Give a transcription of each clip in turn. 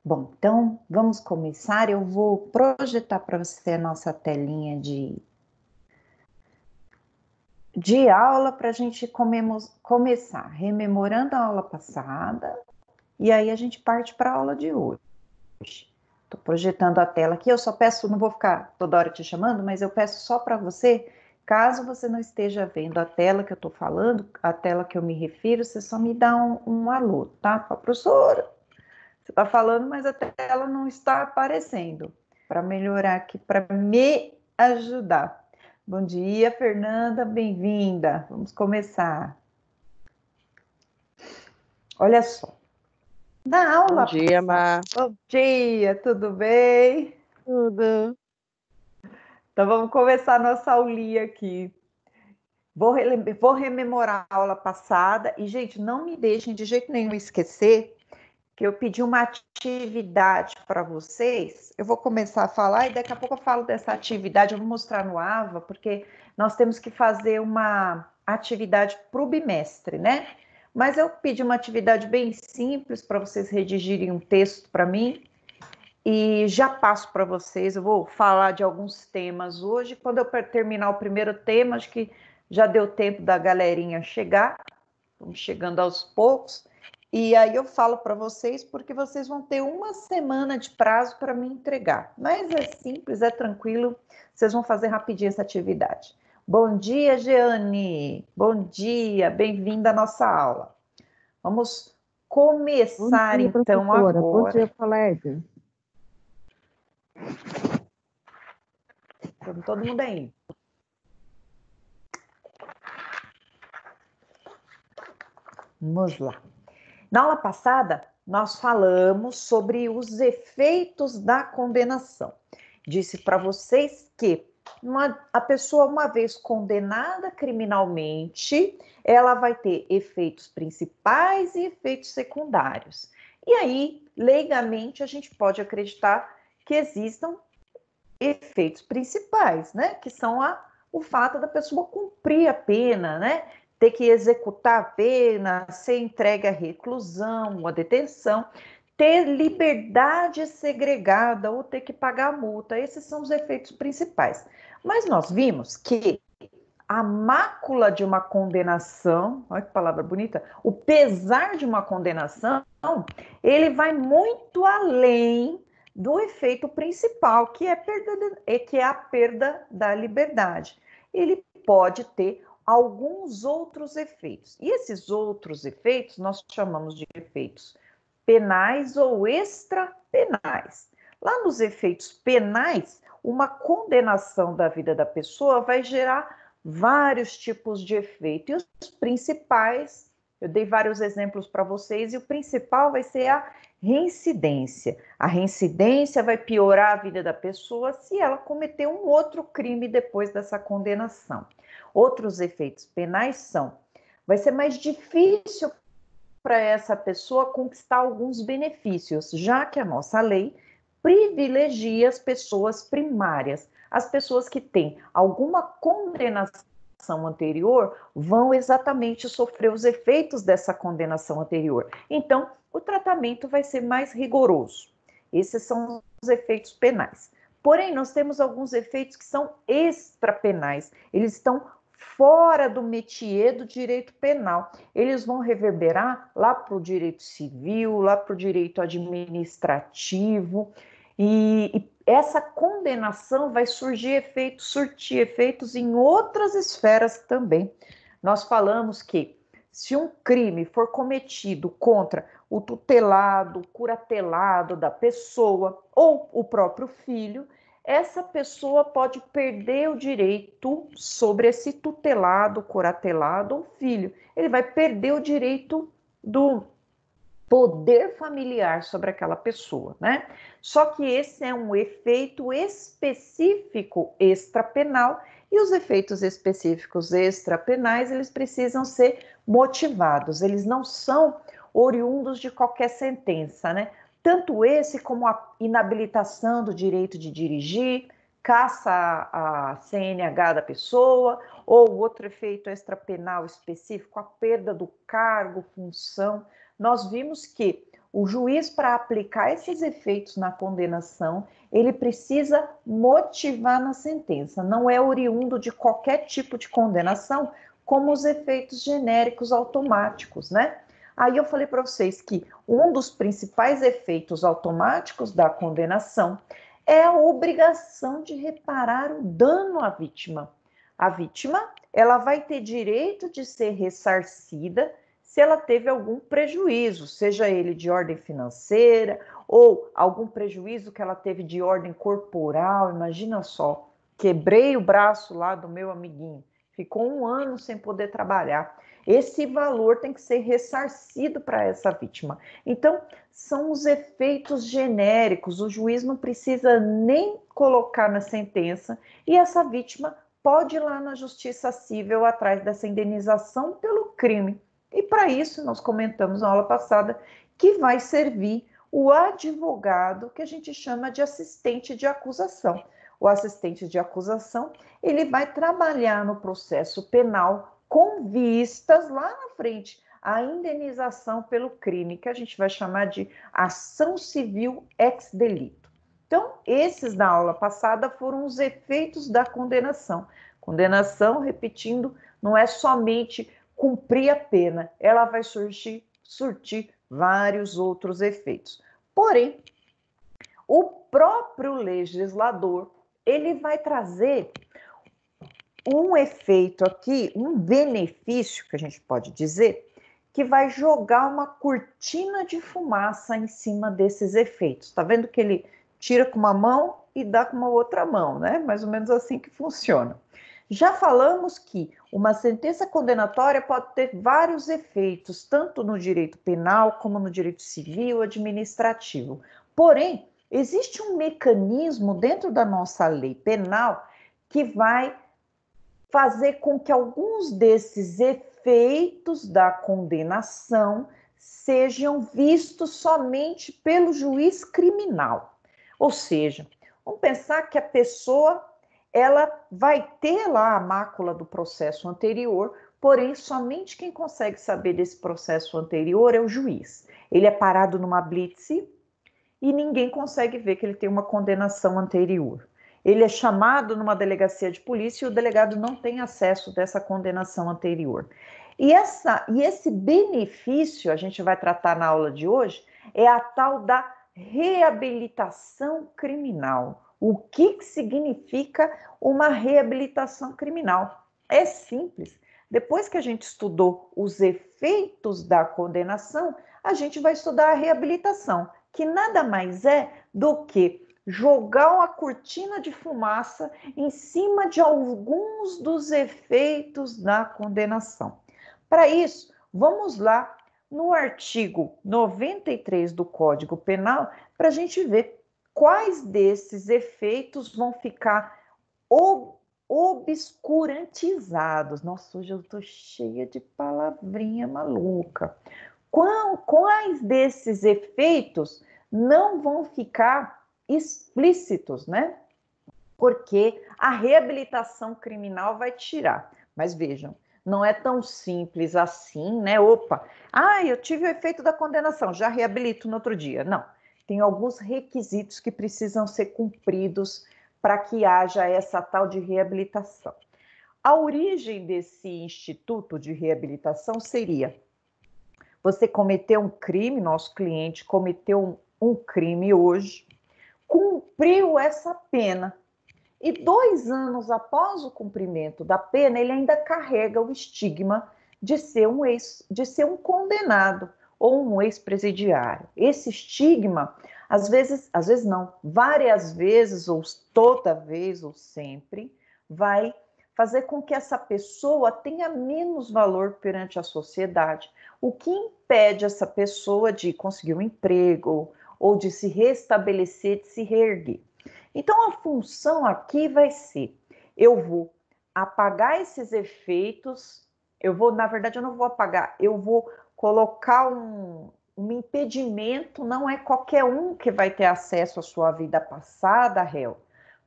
Bom, então vamos começar. Eu vou projetar para você a nossa telinha de aula para a gente começar rememorando a aula passada e aí a gente parte para a aula de hoje. Estou projetando a tela aqui, eu só peço, não vou ficar toda hora te chamando, mas eu peço só para você, caso você não esteja vendo a tela que eu estou falando, a tela que eu me refiro, você só me dá um alô, tá? Professora, você está falando, mas a tela não está aparecendo. Para melhorar aqui, para me ajudar. Bom dia, Fernanda, bem-vinda. Vamos começar. Olha só. Na Bom aula dia, passada. Mar. Bom dia, tudo bem? Tudo. Então vamos começar a nossa aulinha aqui. Vou rememorar a aula passada e, gente, não me deixem de jeito nenhum esquecer que eu pedi uma atividade para vocês. Eu vou começar a falar e daqui a pouco eu falo dessa atividade. Eu vou mostrar no AVA, porque nós temos que fazer uma atividade para o bimestre, né? Mas eu pedi uma atividade bem simples para vocês redigirem um texto para mim e já passo para vocês. Eu vou falar de alguns temas hoje. Quando eu terminar o primeiro tema, acho que já deu tempo da galerinha chegar. Estamos chegando aos poucos. E aí eu falo para vocês, porque vocês vão ter uma semana de prazo para me entregar. Mas é simples, é tranquilo, vocês vão fazer rapidinho essa atividade. Bom dia, Jeane. Bom dia, bem-vinda à nossa aula. Vamos Bom começar dia, então professora. Bom dia, agora. colega. Todo mundo aí. Vamos lá. Na aula passada, nós falamos sobre os efeitos da condenação. Disse para vocês que a pessoa, uma vez condenada criminalmente, ela vai ter efeitos principais e efeitos secundários. E aí, leigamente, a gente pode acreditar que existam efeitos principais, né? Que são o fato da pessoa cumprir a pena, né? Ter que executar a pena, ser entregue à reclusão, à detenção, ter liberdade segregada ou ter que pagar a multa. Esses são os efeitos principais. Mas nós vimos que a mácula de uma condenação, olha que palavra bonita, o pesar de uma condenação, ele vai muito além do efeito principal, que é a perda da liberdade. Ele pode ter alguns outros efeitos. E esses outros efeitos nós chamamos de efeitos penais ou extrapenais. Lá nos efeitos penais, uma condenação da vida da pessoa vai gerar vários tipos de efeito. E os principais, eu dei vários exemplos para vocês, e o principal vai ser a reincidência. A reincidência vai piorar a vida da pessoa se ela cometer um outro crime depois dessa condenação. Outros efeitos penais são: vai ser mais difícil para essa pessoa conquistar alguns benefícios, já que a nossa lei privilegia as pessoas primárias. As pessoas que têm alguma condenação anterior vão exatamente sofrer os efeitos dessa condenação anterior. Então, o tratamento vai ser mais rigoroso. Esses são os efeitos penais. Porém, nós temos alguns efeitos que são extrapenais. Eles estão fora do métier do direito penal. Eles vão reverberar lá para o direito civil, lá para o direito administrativo, e essa condenação vai surtir efeitos em outras esferas também. Nós falamos que se um crime for cometido contra o tutelado, o curatelado da pessoa ou o próprio filho, essa pessoa pode perder o direito sobre esse tutelado, curatelado ou filho. Ele vai perder o direito do poder familiar sobre aquela pessoa, né? Só que esse é um efeito específico extrapenal, e os efeitos específicos extrapenais, eles precisam ser motivados, eles não são oriundos de qualquer sentença, né? Tanto esse como a inabilitação do direito de dirigir, caça a CNH da pessoa, ou outro efeito extrapenal específico, a perda do cargo, função. Nós vimos que O juiz, para aplicar esses efeitos na condenação, ele precisa motivar na sentença. Não é oriundo de qualquer tipo de condenação, como os efeitos genéricos automáticos, né? Aí eu falei para vocês que um dos principais efeitos automáticos da condenação é a obrigação de reparar o dano à vítima. A vítima, ela vai ter direito de ser ressarcida se ela teve algum prejuízo, seja ele de ordem financeira ou algum prejuízo que ela teve de ordem corporal. Imagina só, quebrei o braço lá do meu amiguinho, ficou 1 ano sem poder trabalhar. Esse valor tem que ser ressarcido para essa vítima. Então, são os efeitos genéricos, o juiz não precisa nem colocar na sentença e essa vítima pode ir lá na justiça civil atrás dessa indenização pelo crime. E para isso, nós comentamos na aula passada que vai servir o advogado, que a gente chama de assistente de acusação. O assistente de acusação, ele vai trabalhar no processo penal com vistas lá na frente à indenização pelo crime, que a gente vai chamar de ação civil ex delito. Então, esses da aula passada foram os efeitos da condenação. Condenação, repetindo, não é somente cumprir a pena, ela vai surtir vários outros efeitos. Porém, o próprio legislador, ele vai trazer um efeito aqui, um benefício, que a gente pode dizer, que vai jogar uma cortina de fumaça em cima desses efeitos. Tá vendo que ele tira com uma mão e dá com uma outra mão, né? Mais ou menos assim que funciona. Já falamos que uma sentença condenatória pode ter vários efeitos, tanto no direito penal como no direito civil, administrativo. Porém, existe um mecanismo dentro da nossa lei penal que vai fazer com que alguns desses efeitos da condenação sejam vistos somente pelo juiz criminal. Ou seja, vamos pensar que a pessoa ela vai ter lá a mácula do processo anterior, porém somente quem consegue saber desse processo anterior é o juiz. Ele é parado numa blitz e ninguém consegue ver que ele tem uma condenação anterior. Ele é chamado numa delegacia de polícia e o delegado não tem acesso dessa condenação anterior. E esse benefício, a gente vai tratar na aula de hoje, é a tal da reabilitação criminal. O que significa uma reabilitação criminal? É simples. Depois que a gente estudou os efeitos da condenação, a gente vai estudar a reabilitação, que nada mais é do que jogar uma cortina de fumaça em cima de alguns dos efeitos da condenação. Para isso, vamos lá no artigo 93 do Código Penal para a gente ver quais desses efeitos vão ficar obscurantizados. Nossa, hoje eu estou cheia de palavrinha maluca. Quais desses efeitos não vão ficar explícitos, né? Porque a reabilitação criminal vai tirar. Mas vejam, não é tão simples assim, né? Opa, eu tive o efeito da condenação, já reabilito no outro dia. Não, tem alguns requisitos que precisam ser cumpridos para que haja essa tal de reabilitação. A origem desse instituto de reabilitação seria: você cometeu um crime, nosso cliente cometeu um crime hoje, cumpriu essa pena e 2 anos após o cumprimento da pena, ele ainda carrega o estigma de ser um condenado ou um ex-presidiário. Esse estigma, às vezes não, várias vezes, ou toda vez, ou sempre, vai fazer com que essa pessoa tenha menos valor perante a sociedade, o que impede essa pessoa de conseguir um emprego ou de se restabelecer, de se reerguer. Então, a função aqui vai ser: eu vou apagar esses efeitos, na verdade, eu não vou apagar, eu vou colocar um impedimento, não é qualquer um que vai ter acesso à sua vida passada, réu,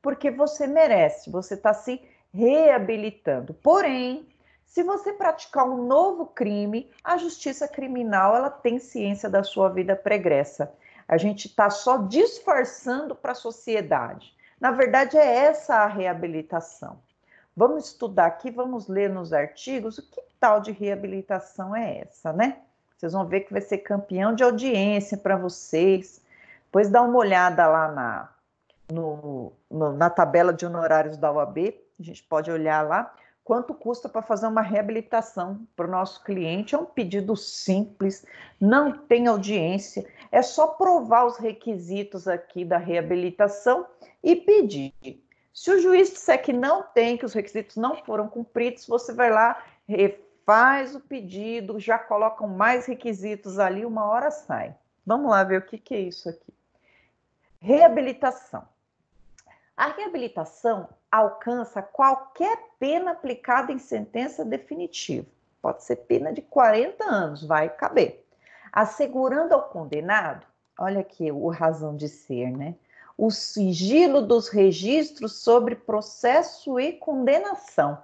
porque você merece, você está se reabilitando. Porém, Se você praticar um novo crime, a justiça criminal ela tem ciência da sua vida pregressa. A gente está só disfarçando para a sociedade. Na verdade, é essa a reabilitação. Vamos estudar aqui, vamos ler nos artigos o que tal de reabilitação é essa, né? Vocês vão ver que vai ser campeão de audiência para vocês. Depois dá uma olhada lá na tabela de honorários da OAB, a gente pode olhar lá quanto custa para fazer uma reabilitação para o nosso cliente. É um pedido simples, não tem audiência, é só provar os requisitos aqui da reabilitação e pedir. Se o juiz disser que não tem, que os requisitos não foram cumpridos, você vai lá, refaz o pedido, já colocam mais requisitos ali, uma hora sai. Vamos lá ver o que é isso aqui. Reabilitação. A reabilitação alcança qualquer pena aplicada em sentença definitiva. Pode ser pena de 40 anos, vai caber. Assegurando ao condenado, olha aqui o razão de ser, né? O sigilo dos registros sobre processo e condenação.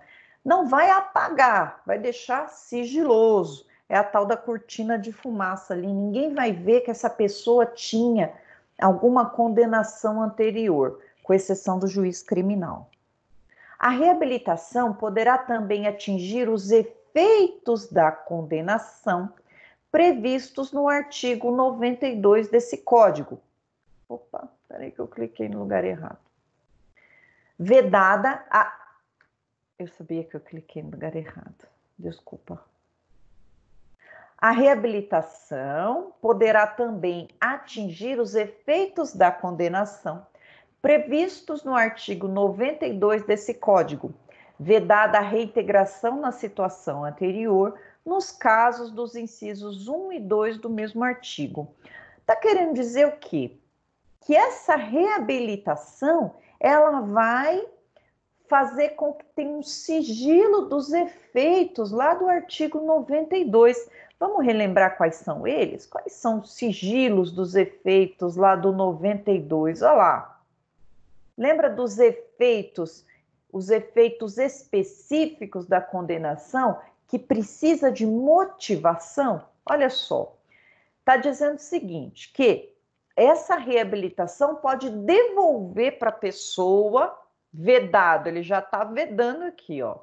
Não vai apagar, vai deixar sigiloso. É a tal da cortina de fumaça ali. Ninguém vai ver que essa pessoa tinha alguma condenação anterior, com exceção do juiz criminal. A reabilitação poderá também atingir os efeitos da condenação previstos no artigo 92 desse código. Opa, peraí que eu cliquei no lugar errado. Vedada a... Eu sabia que eu cliquei no lugar errado. Desculpa. A reabilitação poderá também atingir os efeitos da condenação previstos no artigo 92 desse Código, vedada a reintegração na situação anterior nos casos dos incisos 1 e 2 do mesmo artigo. Está querendo dizer o quê? Que essa reabilitação ela vai fazer com que tenha um sigilo dos efeitos lá do artigo 92. Vamos relembrar quais são eles? Quais são os sigilos dos efeitos lá do 92? Olha lá. Lembra dos efeitos, os efeitos específicos da condenação que precisa de motivação? Olha só, está dizendo o seguinte, que essa reabilitação pode devolver para a pessoa, vedado, ele já está vedando aqui, ó,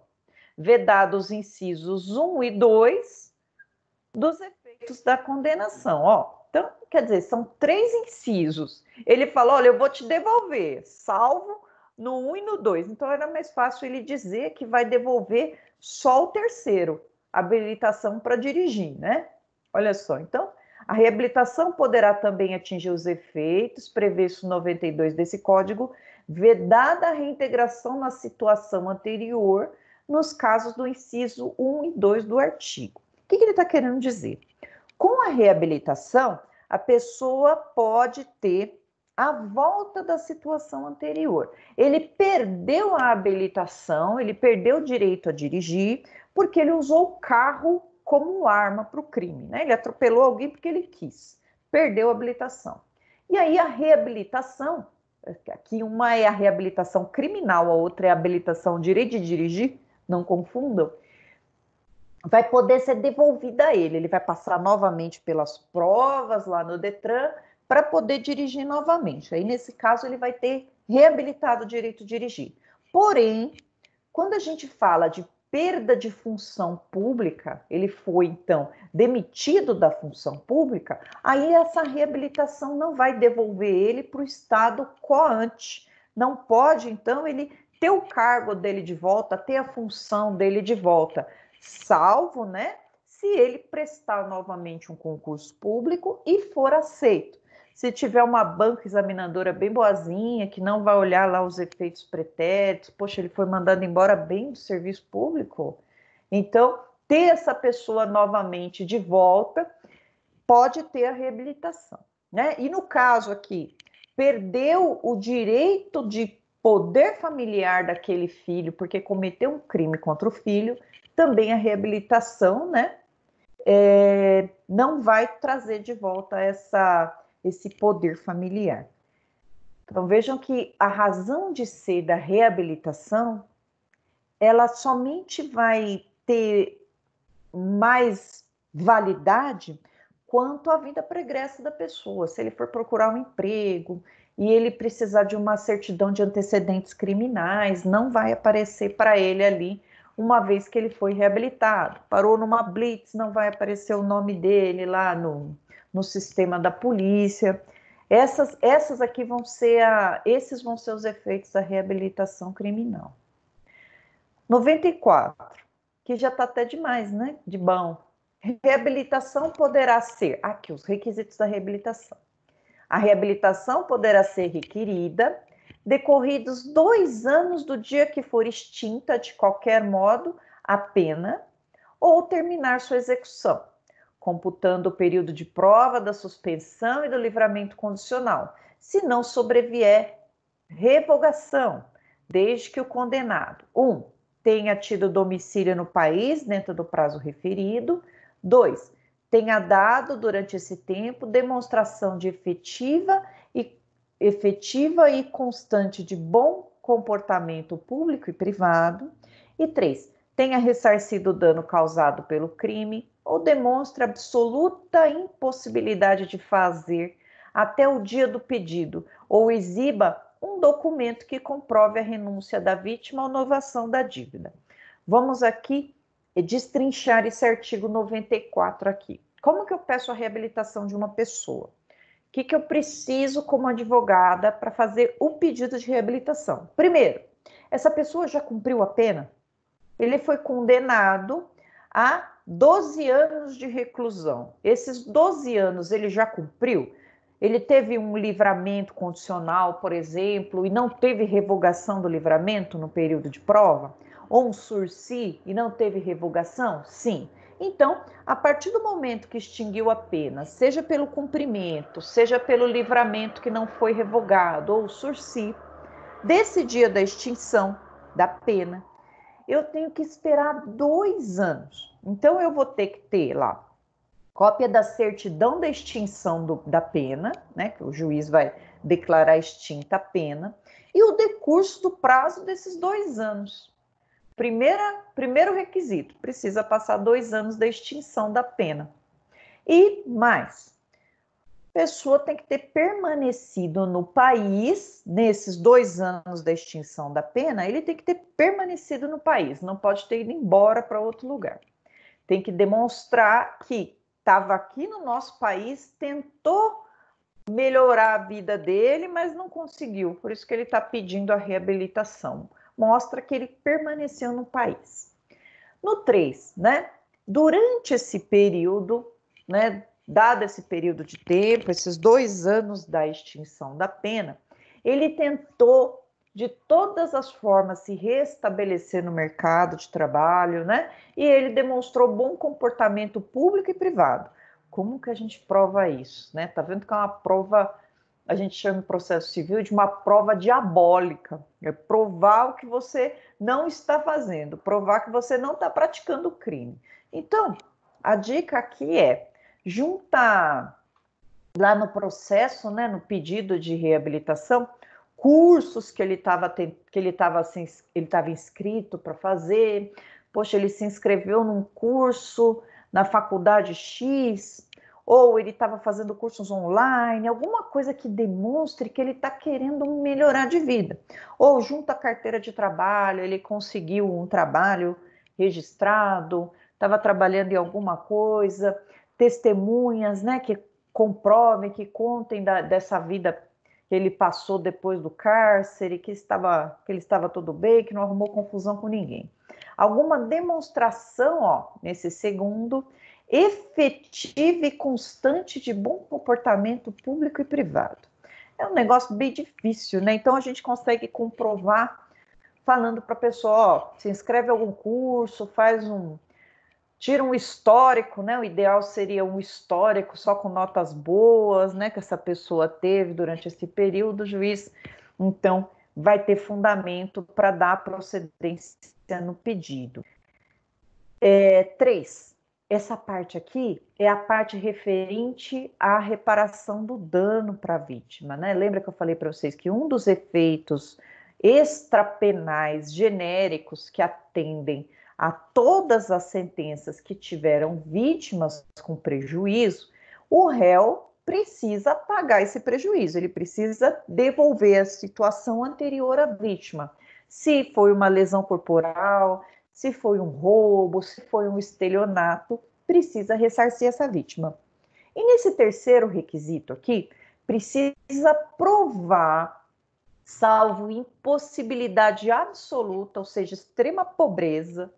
vedado os incisos 1 e 2 dos efeitos da condenação, ó. Então, quer dizer, são 3 incisos. Ele falou, olha, eu vou te devolver, salvo no 1 e no 2. Então, era mais fácil ele dizer que vai devolver só o terceiro, habilitação para dirigir, né? Olha só, então, a reabilitação poderá também atingir os efeitos previstos no 92 desse código, vedada a reintegração na situação anterior, nos casos do inciso 1 e 2 do artigo. O que ele está querendo dizer? Com a reabilitação, a pessoa pode ter a volta da situação anterior. Ele perdeu a habilitação, ele perdeu o direito a dirigir, porque ele usou o carro como arma para o crime, né? Ele atropelou alguém porque ele quis, perdeu a habilitação. E aí a reabilitação, aqui uma é a reabilitação criminal, a outra é a habilitação direito de dirigir, não confundam, vai poder ser devolvida a ele. Ele vai passar novamente pelas provas lá no Detran para poder dirigir novamente. Aí, nesse caso, ele vai ter reabilitado o direito de dirigir. Porém, quando a gente fala de perda de função pública, ele foi, então, demitido da função pública, aí essa reabilitação não vai devolver ele para o estado coante. Não pode, então, ele ter o cargo dele de volta, ter a função dele de volta, salvo, né, se ele prestar novamente um concurso público e for aceito. Se tiver uma banca examinadora bem boazinha, que não vai olhar lá os efeitos pretéritos, poxa, ele foi mandado embora bem do serviço público, então ter essa pessoa novamente de volta pode ter a reabilitação, né? E no caso aqui, perdeu o direito de poder familiar daquele filho porque cometeu um crime contra o filho, também a reabilitação, né, não vai trazer de volta esse poder familiar. Então vejam que a razão de ser da reabilitação, ela somente vai ter mais validade quanto à vida pregressa da pessoa. Se ele for procurar um emprego e ele precisar de uma certidão de antecedentes criminais, não vai aparecer para ele ali, uma vez que ele foi reabilitado. Parou numa blitz, não vai aparecer o nome dele lá no sistema da polícia. Essas aqui vão ser esses vão ser os efeitos da reabilitação criminal. 94, que já está até demais, né? De bom. Reabilitação poderá ser, aqui os requisitos da reabilitação. A reabilitação poderá ser requerida decorridos 2 anos do dia que for extinta de qualquer modo a pena ou terminar sua execução, computando o período de prova da suspensão e do livramento condicional, se não sobrevier revogação, desde que o condenado, 1, tenha tido domicílio no país dentro do prazo referido, 2, tenha dado durante esse tempo demonstração de efetiva e constante de bom comportamento público e privado, e 3, tenha ressarcido o dano causado pelo crime ou demonstre absoluta impossibilidade de fazer até o dia do pedido, ou exiba um documento que comprove a renúncia da vítima ou novação da dívida. Vamos aqui destrinchar esse artigo 94 aqui. Como que eu peço a reabilitação de uma pessoa? O que eu preciso como advogada para fazer o pedido de reabilitação? Primeiro, essa pessoa já cumpriu a pena? Ele foi condenado a 12 anos de reclusão. Esses 12 anos ele já cumpriu? Ele teve um livramento condicional, por exemplo, e não teve revogação do livramento no período de prova? Ou um sursi e não teve revogação? Sim. Então, a partir do momento que extinguiu a pena, seja pelo cumprimento, seja pelo livramento que não foi revogado, ou sursi, desse dia da extinção da pena, eu tenho que esperar 2 anos. Então, eu vou ter que ter lá cópia da certidão da extinção da pena, né, que o juiz vai declarar extinta a pena, e o decurso do prazo desses 2 anos. Primeiro requisito, precisa passar 2 anos da extinção da pena. E mais, a pessoa tem que ter permanecido no país, nesses 2 anos da extinção da pena, ele tem que ter permanecido no país, não pode ter ido embora para outro lugar. Tem que demonstrar que estava aqui no nosso país, tentou melhorar a vida dele, mas não conseguiu, por isso que ele está pedindo a reabilitação. Mostra que ele permaneceu no país. No 3, né? Durante esse período, né, dado esse período de tempo, esses 2 anos da extinção da pena, ele tentou de todas as formas se restabelecer no mercado de trabalho, né? E ele demonstrou bom comportamento público e privado. Como que a gente prova isso, né? Tá vendo que é uma prova, a gente chama em processo civil de uma prova diabólica. É provar o que você não está fazendo, provar que você não está praticando o crime. Então, a dica aqui é juntar lá no processo, né, no pedido de reabilitação, cursos que ele estava inscrito para fazer. Poxa, ele se inscreveu num curso na faculdade X, ou ele estava fazendo cursos online, alguma coisa que demonstre que ele está querendo melhorar de vida. Ou junto à carteira de trabalho, ele conseguiu um trabalho registrado, estava trabalhando em alguma coisa, testemunhas, né, que comprovem, que contem dessa vida que ele passou depois do cárcere, que ele estava tudo bem, que não arrumou confusão com ninguém. Alguma demonstração, ó, nesse segundo, efetiva e constante de bom comportamento público e privado. É um negócio bem difícil, né? Então a gente consegue comprovar falando para a pessoa, ó, se inscreve em algum curso, tira um histórico, né? O ideal seria um histórico só com notas boas, né? Que essa pessoa teve durante esse período, o juiz, então, vai ter fundamento para dar procedência no pedido. 3, essa parte aqui é a parte referente à reparação do dano para a vítima, né? Lembra que eu falei para vocês que um dos efeitos extrapenais genéricos que atendem a todas as sentenças que tiveram vítimas com prejuízo, o réu precisa pagar esse prejuízo, ele precisa devolver a situação anterior à vítima. Se foi uma lesão corporal, se foi um roubo, se foi um estelionato, precisa ressarcir essa vítima. E nesse terceiro requisito aqui, precisa provar, salvo impossibilidade absoluta, ou seja, extrema pobreza,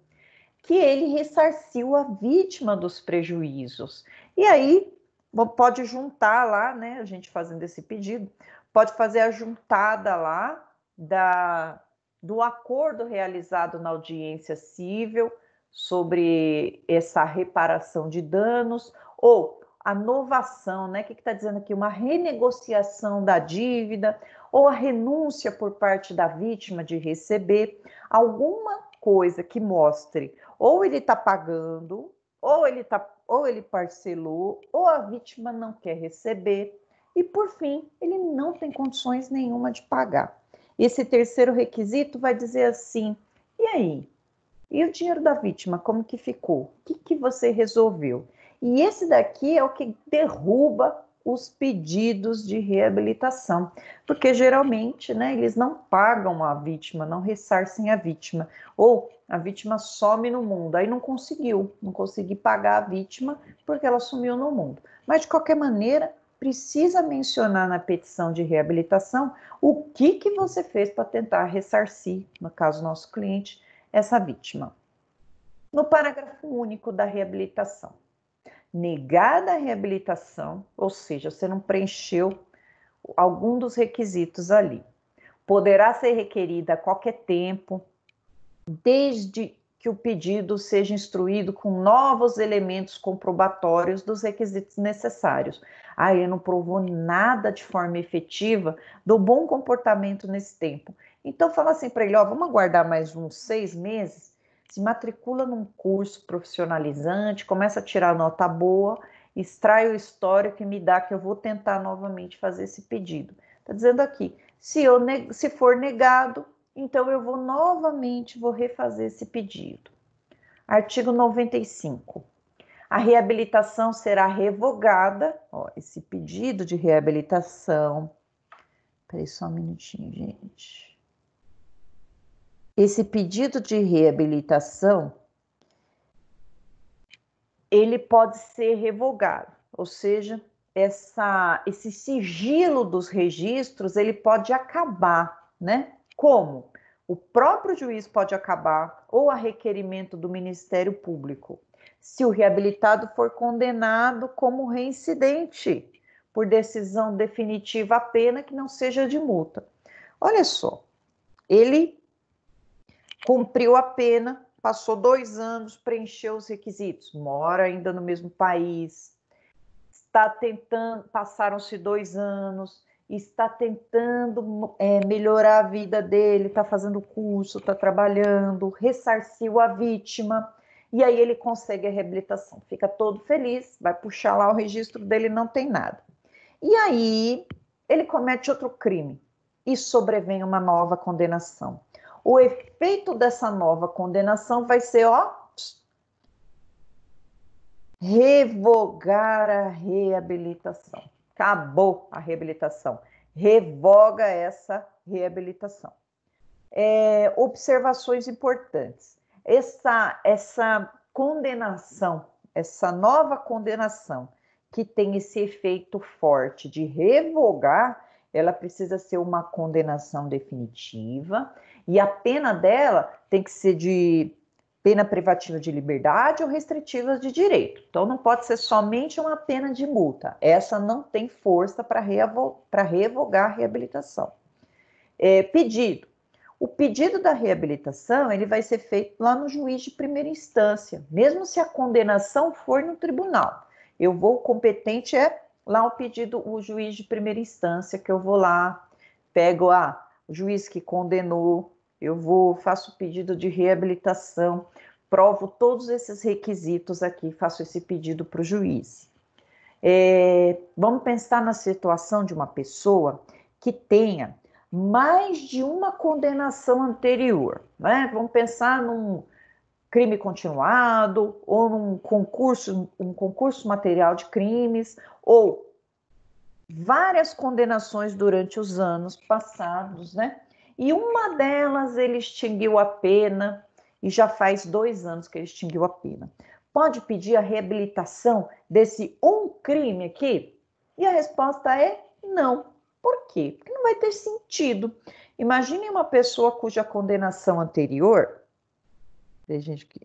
que ele ressarciu a vítima dos prejuízos. E aí, pode juntar lá, né, a gente fazendo esse pedido, pode fazer a juntada lá do acordo realizado na audiência civil sobre essa reparação de danos, ou a novação, né, o que está dizendo aqui? Uma renegociação da dívida, ou a renúncia por parte da vítima de receber alguma coisa que mostre ou ele está pagando, ou ele parcelou, ou a vítima não quer receber, e por fim, ele não tem condições nenhuma de pagar. Esse terceiro requisito vai dizer assim: e aí? E o dinheiro da vítima, como que ficou? O que você resolveu? E esse daqui é o que derruba os pedidos de reabilitação, porque geralmente, né, eles não pagam a vítima, não ressarcem a vítima, ou a vítima some no mundo, aí não consegui pagar a vítima porque ela sumiu no mundo. Mas de qualquer maneira, precisa mencionar na petição de reabilitação o que você fez para tentar ressarcir, no caso nosso cliente, essa vítima. No parágrafo único da reabilitação, negada a reabilitação, ou seja, você não preencheu algum dos requisitos ali, poderá ser requerida a qualquer tempo, desde que o pedido seja instruído com novos elementos comprobatórios dos requisitos necessários. Ele não provou nada de forma efetiva do bom comportamento nesse tempo. Então, fala assim para ele, vamos aguardar mais uns 6 meses, se matricula num curso profissionalizante, começa a tirar nota boa, extrai o histórico e me dá que eu vou tentar novamente fazer esse pedido. Está dizendo aqui, se for negado, então eu vou refazer esse pedido. Artigo 95. A reabilitação será revogada. Esse pedido de reabilitação. Espera aí só um minutinho, gente. Esse pedido de reabilitação, ele pode ser revogado, ou seja, esse sigilo dos registros, ele pode acabar, né? Como? O próprio juiz pode acabar, ou a requerimento do Ministério Público, se o reabilitado for condenado como reincidente, por decisão definitiva a pena que não seja de multa. Olha só, ele cumpriu a pena, passou 2 anos, preencheu os requisitos, mora ainda no mesmo país, está tentando, passaram-se 2 anos, está tentando melhorar a vida dele, está fazendo curso, está trabalhando, ressarciu a vítima, e aí ele consegue a reabilitação. Fica todo feliz, vai puxar lá o registro dele, não tem nada. E aí ele comete outro crime e sobrevém uma nova condenação. O efeito dessa nova condenação vai ser, revogar a reabilitação. Acabou a reabilitação. Revoga essa reabilitação. Observações importantes. Essa condenação, essa nova condenação, que tem esse efeito forte de revogar, ela precisa ser uma condenação definitiva, e a pena dela tem que ser de pena privativa de liberdade ou restritiva de direito. Então, não pode ser somente uma pena de multa. Essa não tem força para revogar a reabilitação. Pedido. O pedido da reabilitação, ele vai ser feito lá no juiz de primeira instância, mesmo se a condenação for no tribunal. O competente é lá o juiz de primeira instância, que eu vou lá, pego o juiz que condenou, faço o pedido de reabilitação, provo todos esses requisitos aqui, faço esse pedido para o juiz. Vamos pensar na situação de uma pessoa que tenha mais de uma condenação anterior, né? Vamos pensar crime continuado, ou num concurso, um concurso material de crimes, ou várias condenações durante os anos passados, né? E uma delas ele extinguiu a pena, e já faz 2 anos que ele extinguiu a pena. Pode pedir a reabilitação desse um crime aqui? E a resposta é não. Por quê? Porque não vai ter sentido. Imagine uma pessoa cuja condenação anterior... Tem gente que...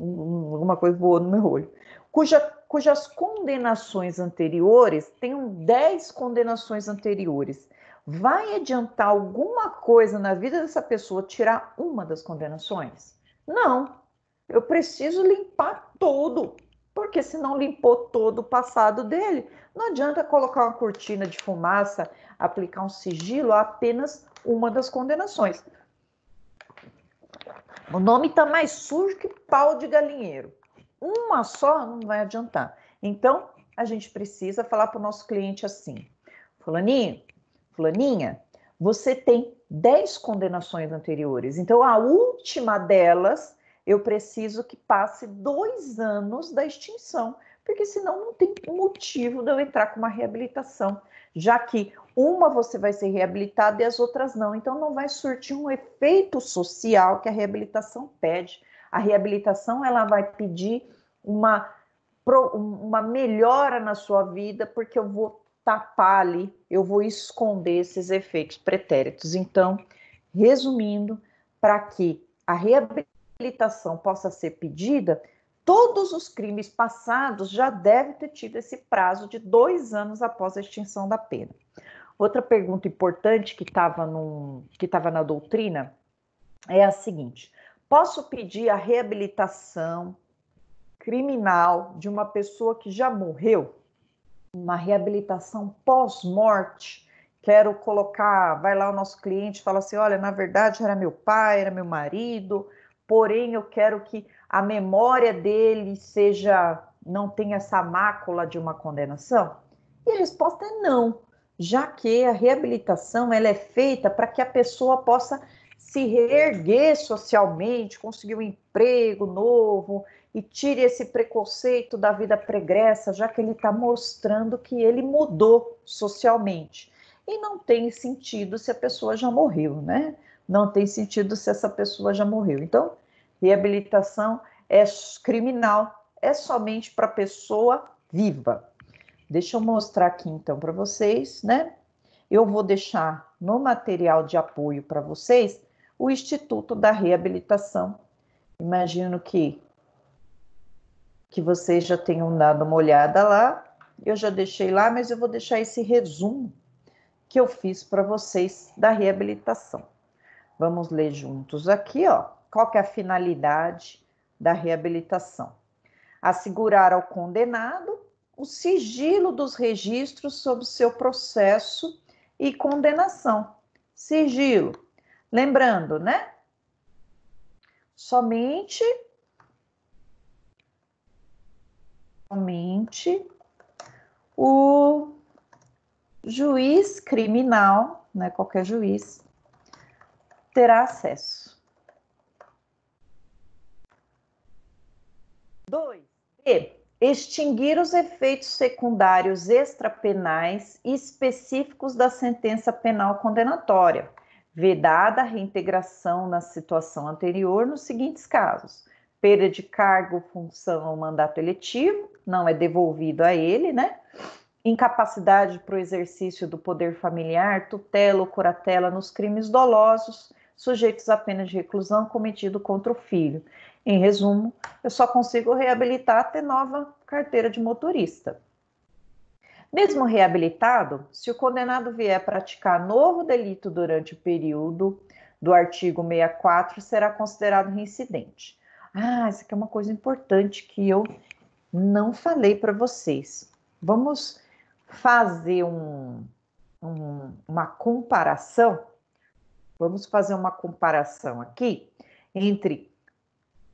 alguma coisa voou no meu olho. Cujas condenações anteriores, tenham 10 condenações anteriores. Vai adiantar alguma coisa na vida dessa pessoa tirar uma das condenações? Não. Eu preciso limpar tudo, porque se não limpou todo o passado dele, não adianta colocar uma cortina de fumaça, aplicar um sigilo a apenas uma das condenações. O nome está mais sujo que pau de galinheiro. Uma só não vai adiantar. Então, a gente precisa falar para o nosso cliente assim: fulaninho, fulaninha, você tem 10 condenações anteriores. Então, a última delas, eu preciso que passe 2 anos da extinção, porque senão não tem motivo de eu entrar com uma reabilitação, já que uma você vai ser reabilitada e as outras não. Então, não vai surtir um efeito social que a reabilitação pede. A reabilitação, ela vai pedir uma melhora na sua vida, porque eu vou tapar ali, eu vou esconder esses efeitos pretéritos. Então, resumindo, para que a reabilitação possa ser pedida, todos os crimes passados já devem ter tido esse prazo de 2 anos após a extinção da pena. Outra pergunta importante que estava na doutrina é a seguinte: posso pedir a reabilitação criminal de uma pessoa que já morreu? Uma reabilitação pós-morte? Quero colocar, vai lá o nosso cliente, fala assim: olha, na verdade era meu pai, era meu marido, porém eu quero que a memória dele não tenha essa mácula de uma condenação? E a resposta é não, já que a reabilitação ela é feita para que a pessoa possa se reerguer socialmente, conseguir um emprego novo e tire esse preconceito da vida pregressa, já que ele está mostrando que ele mudou socialmente. E não tem sentido se a pessoa já morreu, né? Não tem sentido se essa pessoa já morreu. Então, reabilitação é criminal, é somente para pessoa viva. Deixa eu mostrar aqui então para vocês, né? Eu vou deixar no material de apoio para vocês o Instituto da Reabilitação. Imagino que vocês já tenham dado uma olhada lá. Eu já deixei lá, mas eu vou deixar esse resumo que eu fiz para vocês da reabilitação. Vamos ler juntos aqui, ó. Qual que é a finalidade da reabilitação? Assegurar ao condenado o sigilo dos registros sobre seu processo e condenação. Sigilo. Lembrando, né? Somente o juiz criminal, né, qualquer juiz, terá acesso. 2. Extinguir os efeitos secundários extrapenais específicos da sentença penal condenatória, vedada a reintegração na situação anterior nos seguintes casos: perda de cargo, função ou mandato eletivo, não é devolvido a ele, né? Incapacidade para o exercício do poder familiar, tutela ou curatela nos crimes dolosos, sujeitos a pena de reclusão cometido contra o filho. Em resumo, eu só consigo reabilitar ter nova carteira de motorista. Mesmo reabilitado, se o condenado vier praticar novo delito durante o período do artigo 64, será considerado reincidente. Isso aqui é uma coisa importante que eu não falei para vocês. Vamos fazer uma comparação. Vamos fazer uma comparação aqui entre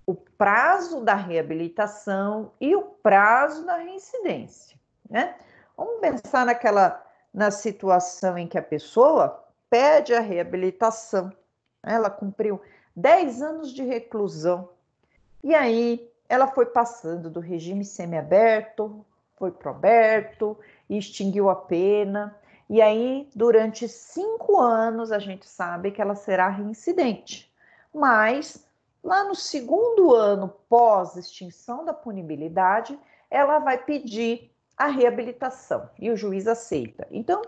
o prazo da reabilitação e o prazo da reincidência, né? Vamos pensar na situação em que a pessoa pede a reabilitação. Ela cumpriu 10 anos de reclusão E aí ela foi passando do regime semiaberto, foi pro aberto, extinguiu a pena. E aí, durante 5 anos, a gente sabe que ela será reincidente. Mas, lá no segundo ano pós-extinção da punibilidade, ela vai pedir a reabilitação e o juiz aceita. Então,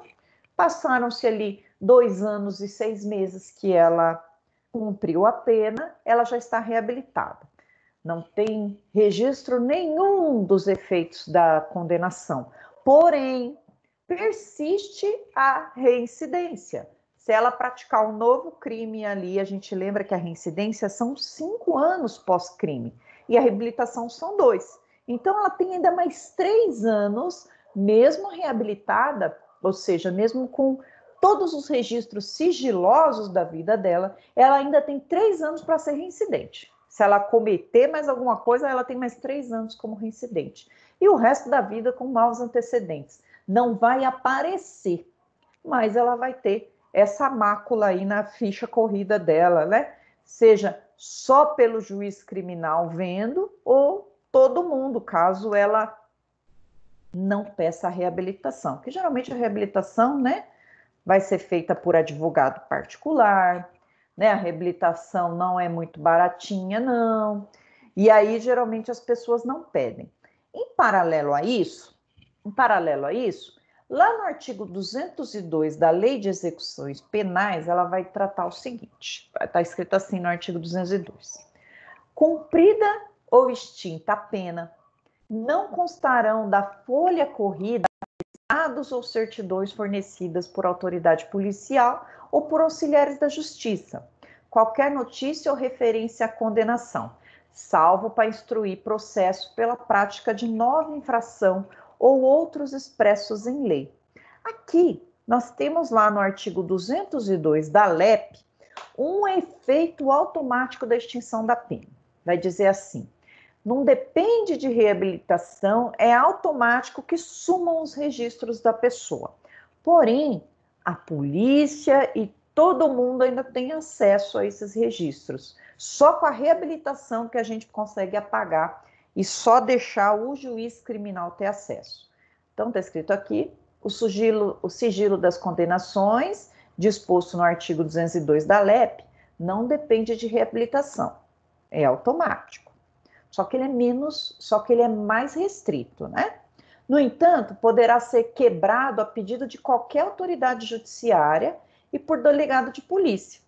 passaram-se ali 2 anos e 6 meses que ela cumpriu a pena, ela já está reabilitada. Não tem registro nenhum dos efeitos da condenação. Porém, persiste a reincidência. Se ela praticar um novo crime ali, a gente lembra que a reincidência são 5 anos pós-crime e a reabilitação são 2. Então, ela tem ainda mais 3 anos, mesmo reabilitada, ou seja, mesmo com todos os registros sigilosos da vida dela, ela ainda tem 3 anos para ser reincidente. Se ela cometer mais alguma coisa, ela tem mais 3 anos como reincidente. E o resto da vida com maus antecedentes. Não vai aparecer, mas ela vai ter essa mácula aí na ficha corrida dela, né? Seja só pelo juiz criminal vendo ou todo mundo, caso ela não peça a reabilitação. Que geralmente a reabilitação, né, vai ser feita por advogado particular, né? A reabilitação não é muito baratinha, não. E aí, geralmente, as pessoas não pedem. Em paralelo a isso, lá no artigo 202 da Lei de Execuções Penais, ela vai tratar o seguinte, está escrito assim no artigo 202. Cumprida ou extinta a pena, não constarão da folha corrida dados ou certidões fornecidas por autoridade policial ou por auxiliares da justiça, qualquer notícia ou referência à condenação, salvo para instruir processo pela prática de nova infração ou outros expressos em lei. Aqui, nós temos lá no artigo 202 da LEP um efeito automático da extinção da pena. Vai dizer assim: não depende de reabilitação, é automático que sumam os registros da pessoa. Porém, a polícia e todo mundo ainda tem acesso a esses registros. Só com a reabilitação que a gente consegue apagar e só deixar o juiz criminal ter acesso. Então, está escrito aqui, o sigilo das condenações, disposto no artigo 202 da LEP, não depende de reabilitação, é automático. Só que ele é mais restrito, né? No entanto, poderá ser quebrado a pedido de qualquer autoridade judiciária e por delegado de polícia.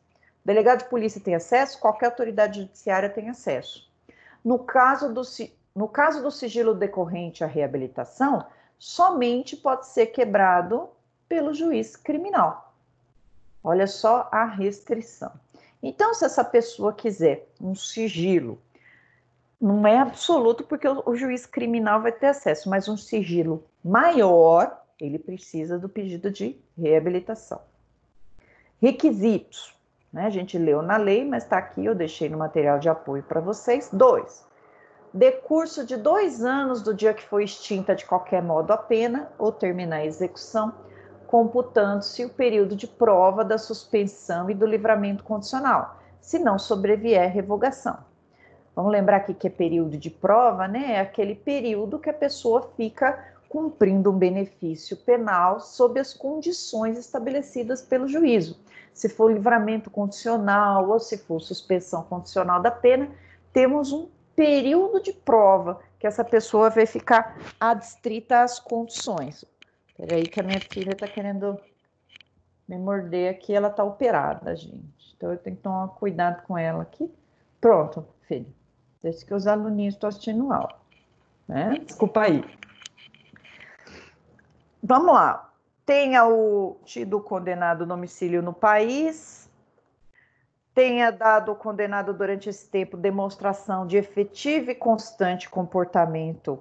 O delegado de polícia tem acesso, qualquer autoridade judiciária tem acesso. No caso do sigilo decorrente à reabilitação, somente pode ser quebrado pelo juiz criminal. Olha só a restrição. Então, se essa pessoa quiser um sigilo, não é absoluto, porque o juiz criminal vai ter acesso, mas um sigilo maior, ele precisa do pedido de reabilitação. Requisitos, né? A gente leu na lei, mas está aqui, eu deixei no material de apoio para vocês. 2. Decurso de 2 anos do dia que foi extinta de qualquer modo a pena ou terminar a execução, computando-se o período de prova da suspensão e do livramento condicional, se não sobrevier revogação. Vamos lembrar aqui que é período de prova, né? É aquele período que a pessoa fica cumprindo um benefício penal sob as condições estabelecidas pelo juízo. Se for livramento condicional ou se for suspensão condicional da pena, temos um período de prova que essa pessoa vai ficar adstrita às condições. Espera aí que a minha filha está querendo me morder aqui, ela está operada, gente. Então eu tenho que tomar cuidado com ela aqui. Pronto, filha. Desde que os aluninhos estão assistindo aula, né? Desculpa aí. Vamos lá. Tenha tido condenado domicílio no país, tenha dado ao condenado durante esse tempo demonstração de efetivo e constante comportamento,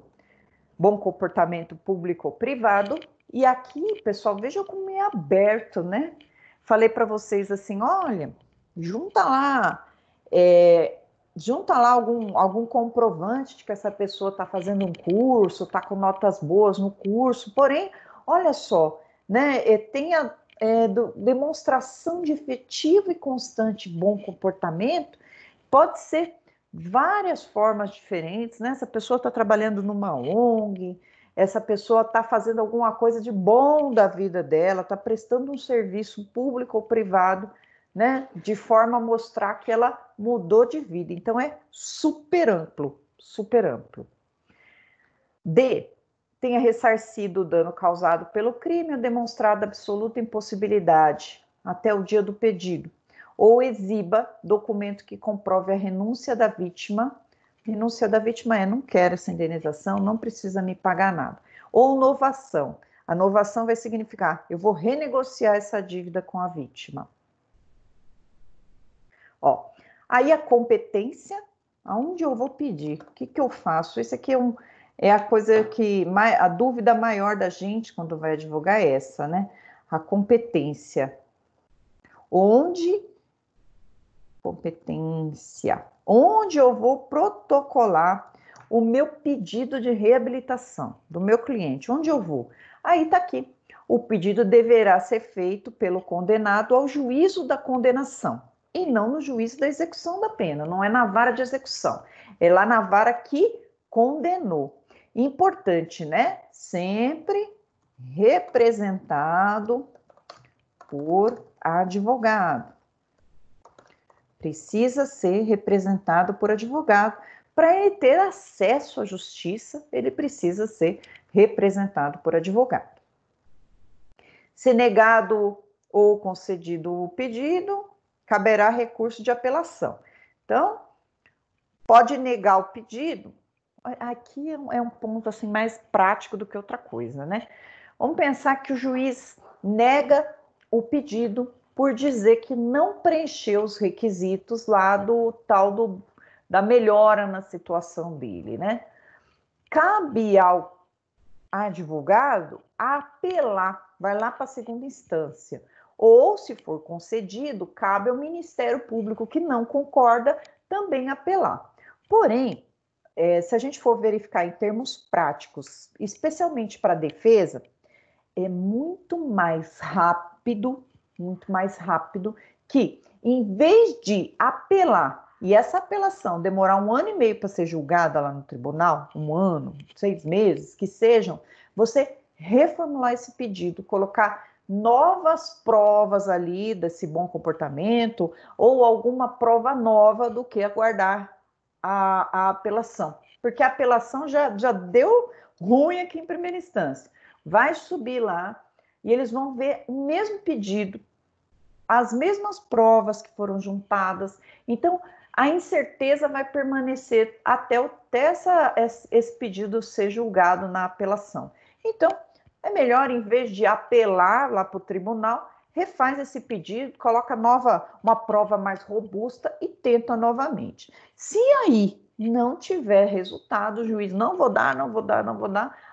bom comportamento público ou privado. E aqui, pessoal, veja como é aberto, né? Falei para vocês assim, olha, junta lá algum comprovante de que essa pessoa está fazendo um curso, está com notas boas no curso, porém, olha só, né, tenha demonstração de efetivo e constante bom comportamento, pode ser várias formas diferentes, né? Essa pessoa está trabalhando numa ONG, essa pessoa está fazendo alguma coisa de bom da vida dela, está prestando um serviço público ou privado, né? De forma a mostrar que ela mudou de vida. Então, é super amplo, super amplo. D. Tenha ressarcido o dano causado pelo crime ou demonstrado absoluta impossibilidade até o dia do pedido. Ou exiba documento que comprove a renúncia da vítima. Renúncia da vítima é: não quero essa indenização, não precisa me pagar nada. Ou novação. A novação vai significar: eu vou renegociar essa dívida com a vítima. Ó, aí a competência, aonde eu vou pedir? O que eu faço? Esse aqui é a coisa que a dúvida maior da gente quando vai advogar é essa, né? A competência. Onde eu vou protocolar o meu pedido de reabilitação do meu cliente? Onde eu vou? Aí tá aqui. O pedido deverá ser feito pelo condenado ao juízo da condenação e não no juízo da execução da pena. Não é na vara de execução, é lá na vara que condenou. Importante, né? Sempre representado por advogado. Precisa ser representado por advogado. Para ele ter acesso à justiça, ele precisa ser representado por advogado. Se negado ou concedido o pedido, caberá recurso de apelação. Então, pode negar o pedido. Aqui é um ponto assim mais prático do que outra coisa, né? Vamos pensar que o juiz nega o pedido por dizer que não preencheu os requisitos lá do tal da melhora na situação dele, né? Cabe ao advogado apelar, vai lá para a segunda instância. Ou, se for concedido, cabe ao Ministério Público que não concorda também apelar. Porém, se a gente for verificar em termos práticos, especialmente para a defesa, é muito mais rápido que, em vez de apelar, e essa apelação demorar 1 ano e meio para ser julgada lá no tribunal, 1 ano, 6 meses, que sejam, você reformular esse pedido, colocar novas provas ali desse bom comportamento ou alguma prova nova do que aguardar a apelação. Porque a apelação já deu ruim aqui em primeira instância. Vai subir lá e eles vão ver o mesmo pedido, as mesmas provas que foram juntadas. Então, a incerteza vai permanecer até esse pedido ser julgado na apelação. Então, é melhor, em vez de apelar lá para o tribunal, refaz esse pedido, coloca uma prova mais robusta e tenta novamente. Se aí não tiver resultado, o juiz não vou dar,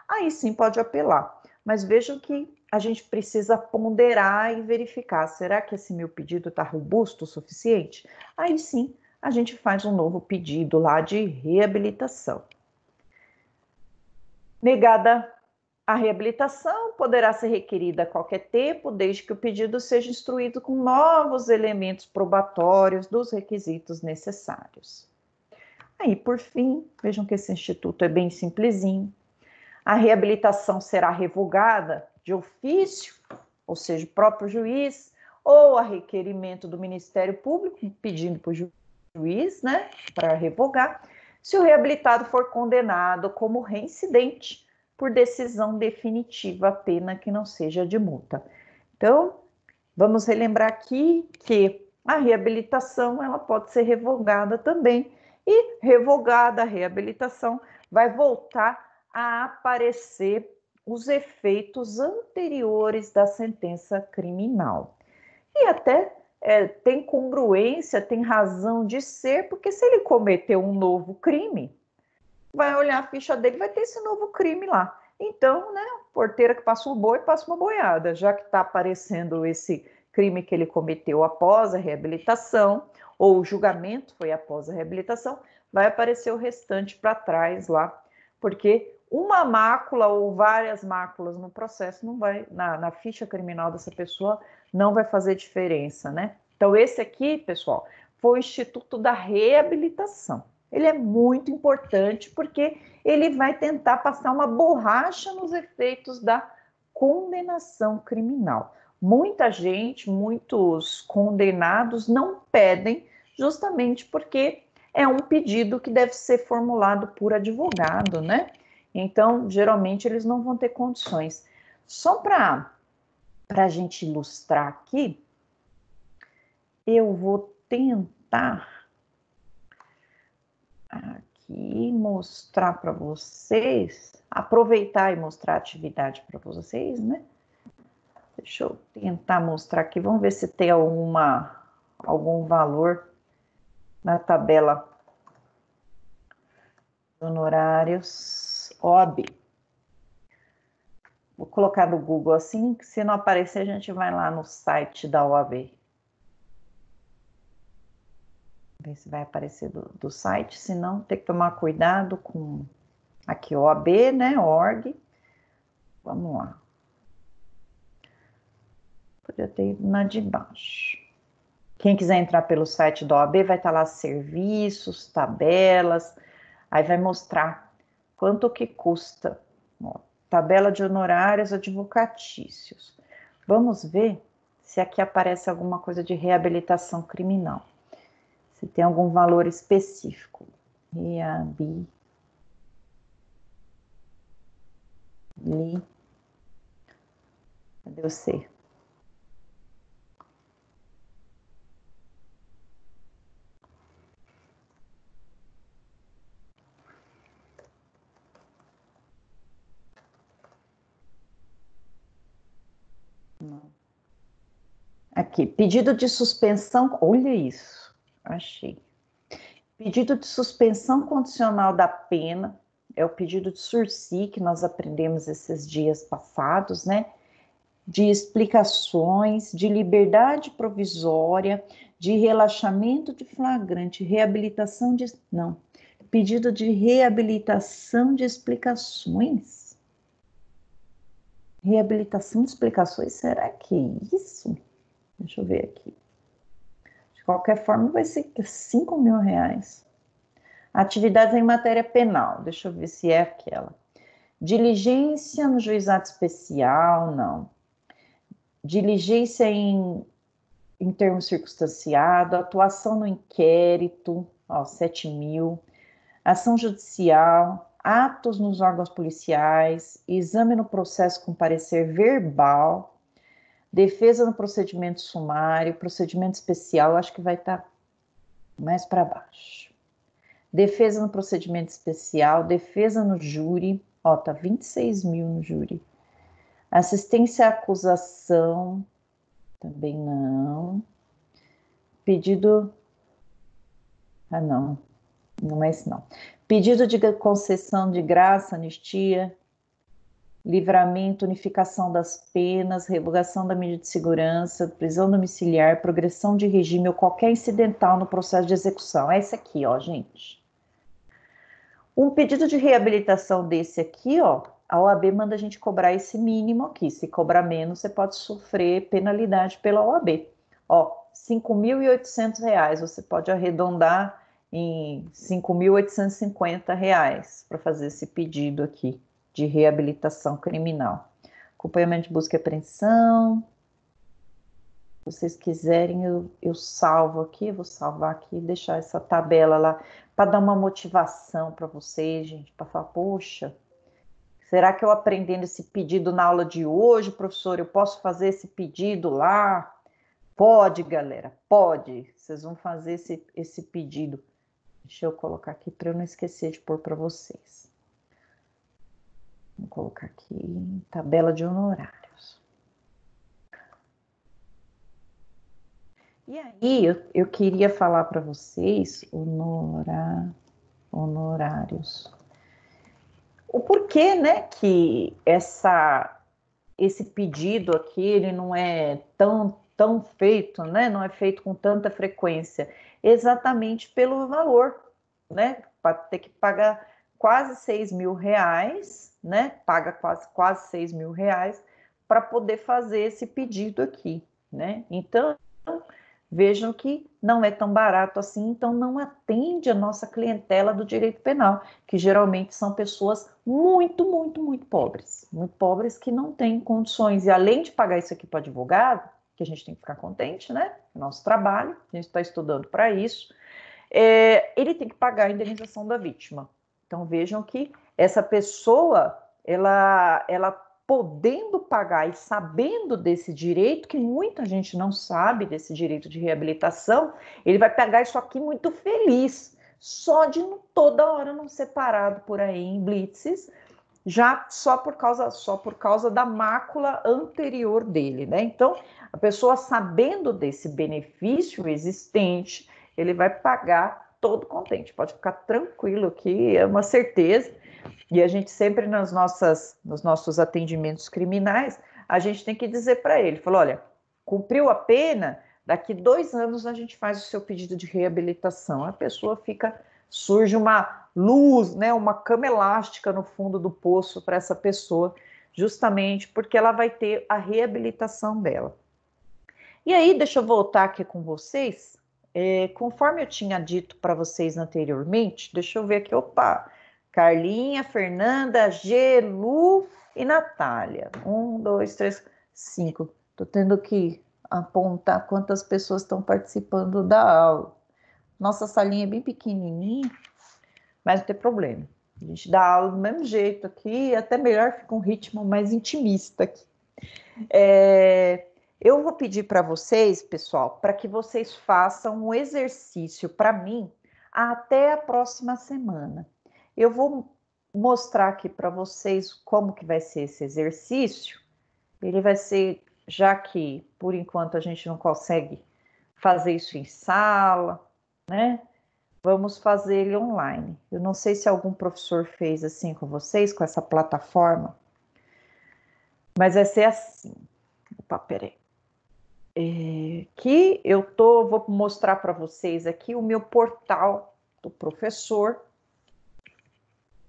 aí sim pode apelar. Mas vejam que a gente precisa ponderar e verificar, será que esse meu pedido está robusto o suficiente? Aí sim, a gente faz um novo pedido lá de reabilitação. Negada a reabilitação, poderá ser requerida a qualquer tempo, desde que o pedido seja instruído com novos elementos probatórios dos requisitos necessários. Aí, por fim, vejam que esse instituto é bem simplesinho. A reabilitação será revogada de ofício, ou seja, o próprio juiz, ou a requerimento do Ministério Público, pedindo para o juiz, né, para revogar, se o reabilitado for condenado como reincidente por decisão definitiva, pena que não seja de multa. Então, vamos relembrar aqui que a reabilitação ela pode ser revogada também, e revogada a reabilitação vai voltar a aparecer os efeitos anteriores da sentença criminal. E até tem congruência, tem razão de ser, porque se ele cometeu um novo crime, vai olhar a ficha dele, vai ter esse novo crime lá. Então, né, porteira que passa um boi, passa uma boiada, já que está aparecendo esse crime que ele cometeu após a reabilitação, ou o julgamento foi após a reabilitação, vai aparecer o restante para trás lá, porque uma mácula ou várias máculas no processo não vai, na ficha criminal dessa pessoa, não vai fazer diferença, né? Então, esse aqui, pessoal, foi o Instituto da Reabilitação. ele é muito importante porque ele vai tentar passar uma borracha nos efeitos da condenação criminal. Muita gente, muitos condenados não pedem, justamente porque é um pedido que deve ser formulado por advogado, né? Então, geralmente, eles não vão ter condições. Só para a gente ilustrar aqui, eu vou tentar aqui mostrar para vocês, aproveitar e mostrar a atividade para vocês, né? Deixa eu tentar mostrar aqui, vamos ver se tem algum valor na tabela de honorários OAB. Vou colocar no Google assim, que se não aparecer, a gente vai lá no site da OAB. Ver se vai aparecer do site, senão tem que tomar cuidado com aqui OAB, né, org. Vamos lá. Podia ter ido na de baixo. Quem quiser entrar pelo site da OAB, vai estar lá serviços, tabelas, aí vai mostrar quanto que custa. Ó, tabela de honorários advocatícios. Vamos ver se aqui aparece alguma coisa de reabilitação criminal. Se tem algum valor específico. Cadê o C? Não. Aqui, pedido de suspensão, olha isso, achei. Pedido de suspensão condicional da pena, é o pedido de sursi que nós aprendemos esses dias passados, né? De explicações, de liberdade provisória, de relaxamento de flagrante, reabilitação de... Não, pedido de reabilitação de explicações. Reabilitação de explicações, será que é isso? Deixa eu ver aqui. De qualquer forma, vai ser R$5.000. Atividades em matéria penal, deixa eu ver se é aquela. Diligência no juizado especial, não. Diligência em termo circunstanciado, atuação no inquérito, ó, 7.000. Ação judicial, atos nos órgãos policiais, exame no processo com parecer verbal, defesa no procedimento sumário, procedimento especial, acho que vai estar mais para baixo. Defesa no procedimento especial, defesa no júri, ó, tá 26.000 no júri. Assistência à acusação, também não. Pedido, não, não é esse não. Pedido de concessão de graça, anistia, livramento, unificação das penas, revogação da medida de segurança, prisão domiciliar, progressão de regime ou qualquer incidental no processo de execução. É esse aqui, ó, gente. Um pedido de reabilitação desse aqui, ó, a OAB manda a gente cobrar esse mínimo aqui. Se cobrar menos, você pode sofrer penalidade pela OAB. Ó, R$5.800. Você pode arredondar em R$5.850 para fazer esse pedido aqui de reabilitação criminal. Acompanhamento de busca e apreensão. Se vocês quiserem, eu salvo aqui, vou salvar aqui, deixar essa tabela lá, para dar uma motivação para vocês, gente, para falar, poxa, será que eu aprendendo esse pedido na aula de hoje, professor, eu posso fazer esse pedido lá? Pode, galera, pode. Vocês vão fazer esse pedido. Deixa eu colocar aqui para eu não esquecer de pôr para vocês. Vou colocar aqui, tabela de honorários. E aí, eu queria falar para vocês, honorários. O porquê, né, que esse pedido aqui, ele não é tão feito, né, não é feito com tanta frequência, exatamente pelo valor, né, para ter que pagar quase R$6.000, né, paga quase R$6.000 para poder fazer esse pedido aqui, né, então, Vejam que não é tão barato assim, então não atende a nossa clientela do direito penal, que geralmente são pessoas muito, muito, muito pobres que não têm condições. E além de pagar isso aqui para o advogado, que a gente tem que ficar contente, né? Nosso trabalho, a gente está estudando para isso, ele tem que pagar a indenização da vítima. Então vejam que essa pessoa, ela podendo pagar e sabendo desse direito, que muita gente não sabe desse direito de reabilitação, ele vai pegar isso aqui muito feliz, só de toda hora não ser parado por aí em blitzes, já só por causa da mácula anterior dele, né? Então, a pessoa sabendo desse benefício existente, ele vai pagar todo contente. Pode ficar tranquilo que é uma certeza. E a gente sempre nos nossos atendimentos criminais, a gente tem que dizer para ele, falou, olha, cumpriu a pena, daqui 2 anos a gente faz o seu pedido de reabilitação. A pessoa surge uma luz, né, uma cama elástica no fundo do poço para essa pessoa, justamente porque ela vai ter a reabilitação dela. E aí, deixa eu voltar aqui com vocês. Conforme eu tinha dito para vocês anteriormente, deixa eu ver aqui, opa, Carlinha, Fernanda, G, Lu e Natália. 1, 2, 3, 5. Estou tendo que apontar quantas pessoas estão participando da aula. Nossa salinha é bem pequenininha, mas não tem problema. A gente dá aula do mesmo jeito aqui, até melhor, fica um ritmo mais intimista aqui. Eu vou pedir para vocês, pessoal, para que vocês façam um exercício para mim até a próxima semana. Eu vou mostrar aqui para vocês como que vai ser esse exercício. Ele vai ser, já que por enquanto a gente não consegue fazer isso em sala, né? Vamos fazer ele online. Eu não sei se algum professor fez assim com vocês, com essa plataforma, mas vai ser assim. Opa, peraí. Que vou mostrar para vocês aqui o meu portal do professor,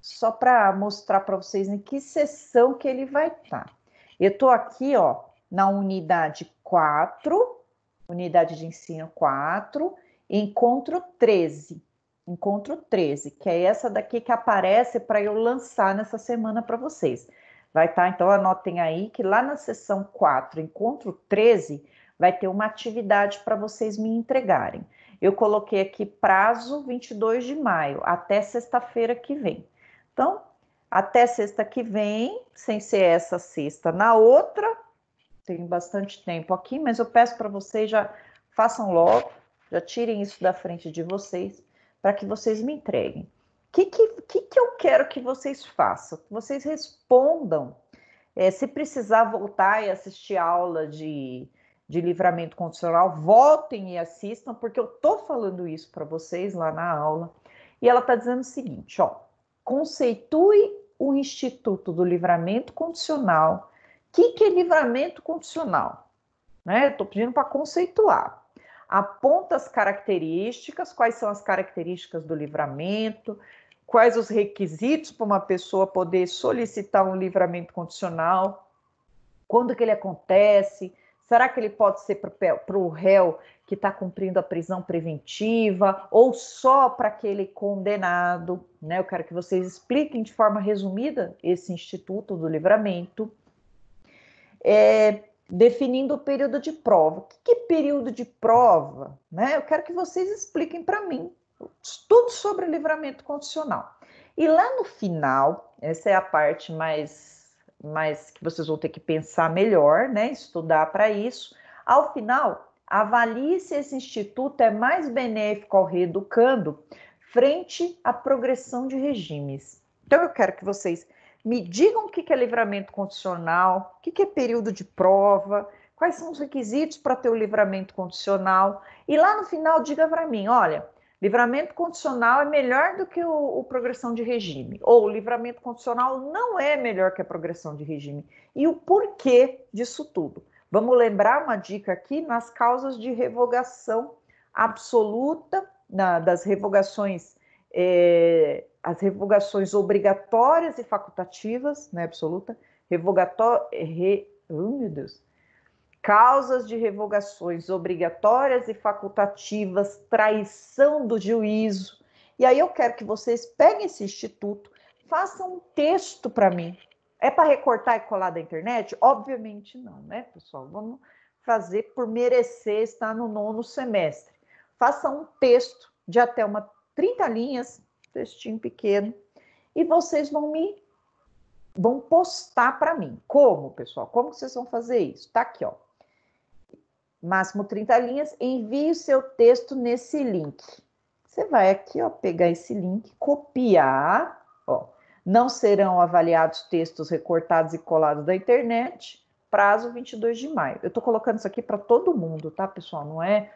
só para mostrar para vocês em que sessão que ele vai estar. Eu estou aqui, ó, na unidade 4, unidade de ensino 4, encontro 13. Encontro 13, que é essa daqui que aparece para eu lançar nessa semana para vocês. Vai estar, então anotem aí que lá na sessão 4, encontro 13, vai ter uma atividade para vocês me entregarem. Eu coloquei aqui prazo 22 de maio, até sexta-feira que vem. Então, até sexta que vem, sem ser essa sexta, na outra, tem bastante tempo aqui, mas eu peço para vocês já façam logo, já tirem isso da frente de vocês, para que vocês me entreguem. O que eu quero que vocês façam? Que vocês respondam. Se precisar voltar e assistir aula de livramento condicional, voltem e assistam, porque eu estou falando isso para vocês lá na aula. E ela está dizendo o seguinte, ó, conceitue o Instituto do Livramento Condicional. O que é livramento condicional? Né? Estou pedindo para conceituar. Aponta as características, quais são as características do livramento, quais os requisitos para uma pessoa poder solicitar um livramento condicional, quando que ele acontece, será que ele pode ser para o réu que está cumprindo a prisão preventiva ou só para aquele condenado, né? Eu quero que vocês expliquem de forma resumida esse Instituto do Livramento. Definindo o período de prova. O que é período de prova? Né? Eu quero que vocês expliquem para mim tudo sobre livramento condicional. E lá no final, essa é a parte mais que vocês vão ter que pensar melhor, né? Estudar para isso. Ao final, avalie se esse instituto é mais benéfico ao reeducando frente à progressão de regimes. Então, eu quero que vocês me digam o que é livramento condicional, o que é período de prova, quais são os requisitos para ter o livramento condicional. E lá no final, diga para mim, olha, livramento condicional é melhor do que o progressão de regime, ou o livramento condicional não é melhor que a progressão de regime. E o porquê disso tudo? Vamos lembrar uma dica aqui nas causas de revogação absoluta, das revogações, as revogações obrigatórias e facultativas, né, absoluta, oh, meu Deus, causas de revogações obrigatórias e facultativas, traição do juízo. E aí eu quero que vocês peguem esse instituto, façam um texto para mim. É para recortar e colar da internet? Obviamente não, né, pessoal? Vamos fazer por merecer estar no 9º semestre. Façam um texto de até 30 linhas, textinho pequeno, e vocês vão postar para mim. Como, pessoal? Como vocês vão fazer isso? Tá aqui, ó. Máximo 30 linhas, envie o seu texto nesse link. Você vai aqui, ó, pegar esse link, copiar, ó. Não serão avaliados textos recortados e colados da internet, prazo 22 de maio. Eu tô colocando isso aqui para todo mundo, tá, pessoal? Não é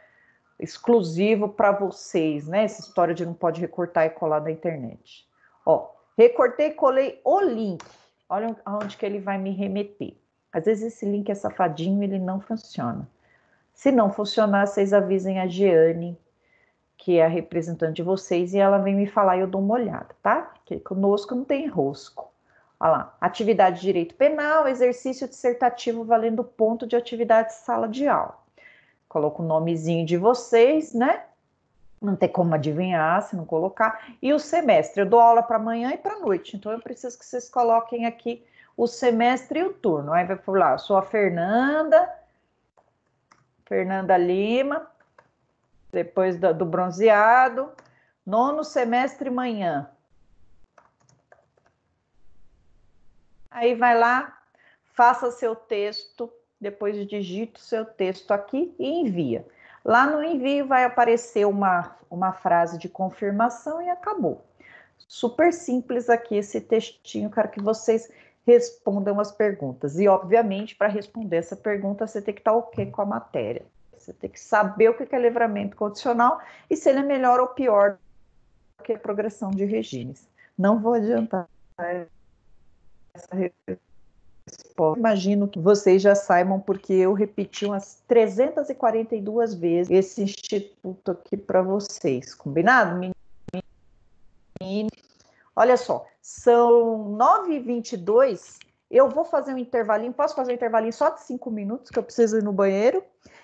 exclusivo para vocês, né? Essa história de não pode recortar e colar da internet. Ó, recortei e colei o link. Olha aonde que ele vai me remeter. Às vezes esse link é safadinho, ele não funciona. Se não funcionar, vocês avisem a Jeane, que é a representante de vocês, e ela vem me falar e eu dou uma olhada, tá? Porque conosco não tem rosco. Olha lá, atividade de direito penal, exercício dissertativo valendo ponto de atividade de sala de aula. Coloco o nomezinho de vocês, né? Não tem como adivinhar se não colocar. E o semestre, eu dou aula para manhã e para noite, então eu preciso que vocês coloquem aqui o semestre e o turno. Aí vai por lá, eu sou a Fernanda Lima, depois do bronzeado, 9º semestre manhã. Aí vai lá, faça seu texto, depois digita o seu texto aqui e envia. Lá no envio vai aparecer uma frase de confirmação e acabou. Super simples aqui esse textinho, quero que vocês respondam as perguntas. E, obviamente, para responder essa pergunta, você tem que estar ok com a matéria. Você tem que saber o que é livramento condicional e se ele é melhor ou pior do que a progressão de regimes. Não vou adiantar essa resposta. Imagino que vocês já saibam, porque eu repeti umas 342 vezes esse instituto aqui para vocês. Combinado, menino? Olha só, são 9h22. Eu vou fazer um intervalinho. Posso fazer um intervalinho só de 5 minutos, que eu preciso ir no banheiro?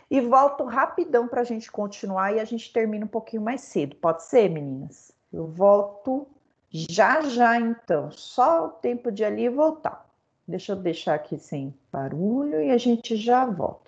E volto rapidão para a gente continuar e a gente termina um pouquinho mais cedo. Pode ser, meninas? Eu volto já já, então. Só o tempo de ali voltar. Deixa eu deixar aqui sem barulho e a gente já volta.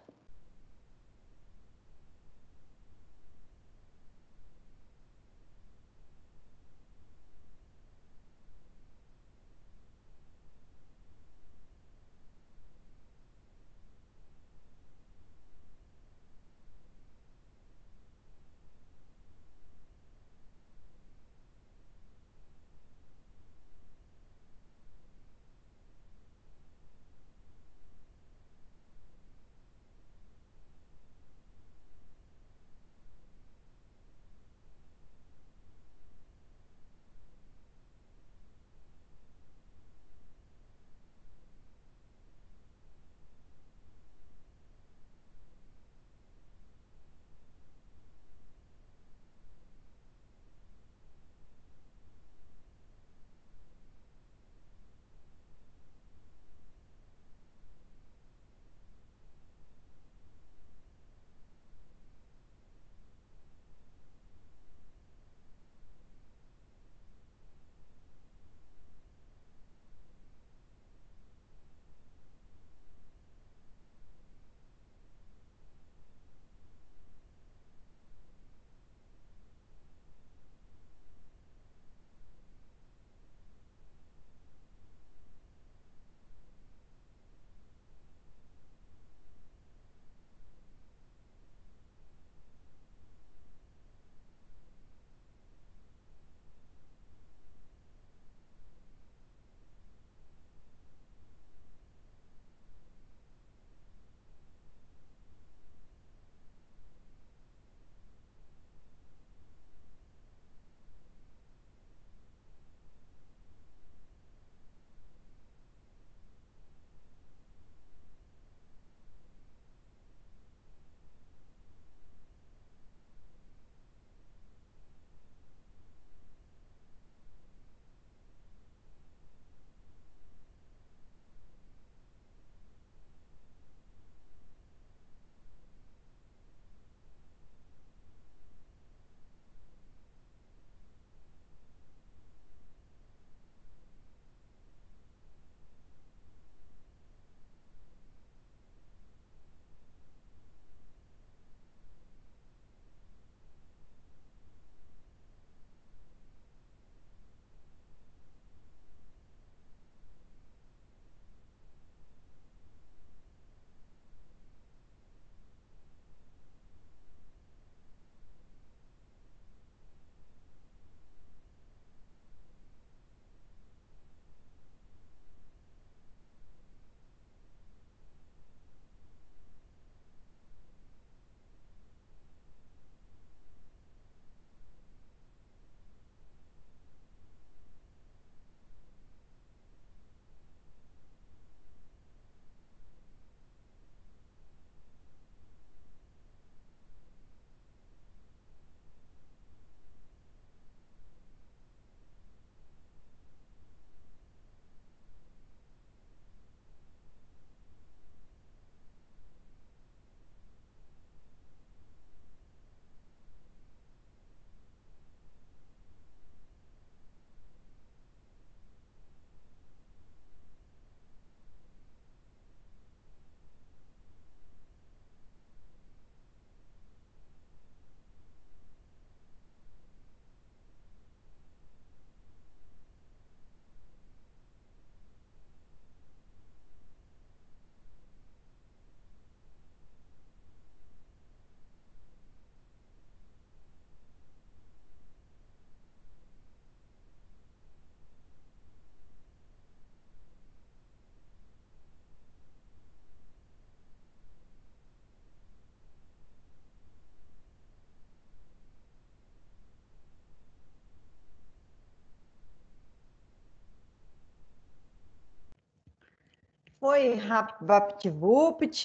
Foi VaptVupt.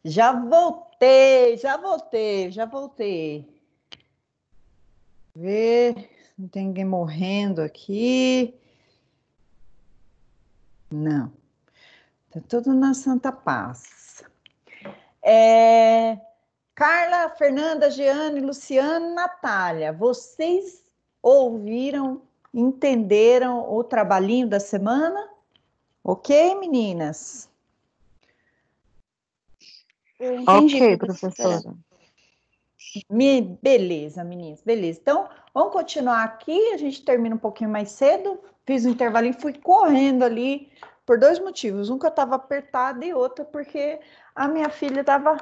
Já voltei. Ver, não tem ninguém morrendo aqui. Não. Tá tudo na Santa Paz. Carla, Fernanda, Jeane, Luciana, Natália, vocês ouviram, entenderam o trabalhinho da semana? Ok, meninas? Eu entendi, Ok, professora. Beleza, meninas, beleza. Então, vamos continuar aqui, a gente termina um pouquinho mais cedo. Fiz um intervalinho, fui correndo ali por dois motivos. Um que eu estava apertada e outro porque a minha filha estava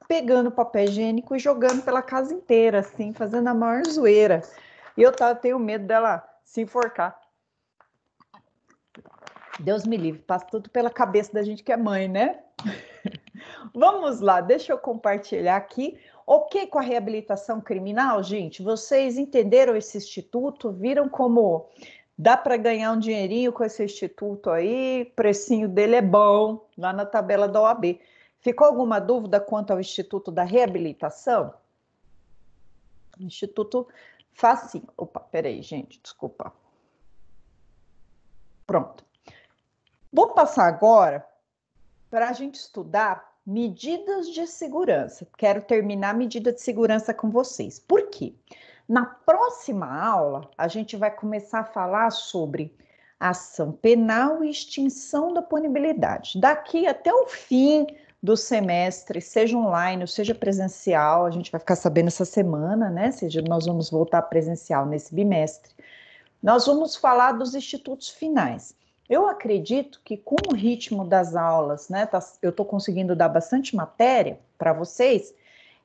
pegando papel higiênico e jogando pela casa inteira, assim, fazendo a maior zoeira. E eu tenho medo dela se enforcar. Deus me livre, passa tudo pela cabeça da gente que é mãe, né? Vamos lá, deixa eu compartilhar aqui. Ok com a reabilitação criminal, gente? Vocês entenderam esse instituto? Viram como dá para ganhar um dinheirinho com esse instituto aí? O precinho dele é bom, lá na tabela da OAB. Ficou alguma dúvida quanto ao Instituto da Reabilitação? Instituto facinho. Opa, peraí, gente, desculpa. Pronto. Vou passar agora para a gente estudar medidas de segurança. Quero terminar a medida de segurança com vocês. Por quê? Na próxima aula, a gente vai começar a falar sobre ação penal e extinção da punibilidade. Daqui até o fim do semestre, seja online ou seja presencial, a gente vai ficar sabendo essa semana, né? Seja, nós vamos voltar presencial nesse bimestre. Nós vamos falar dos institutos finais. Eu acredito que com o ritmo das aulas, né, eu estou conseguindo dar bastante matéria para vocês,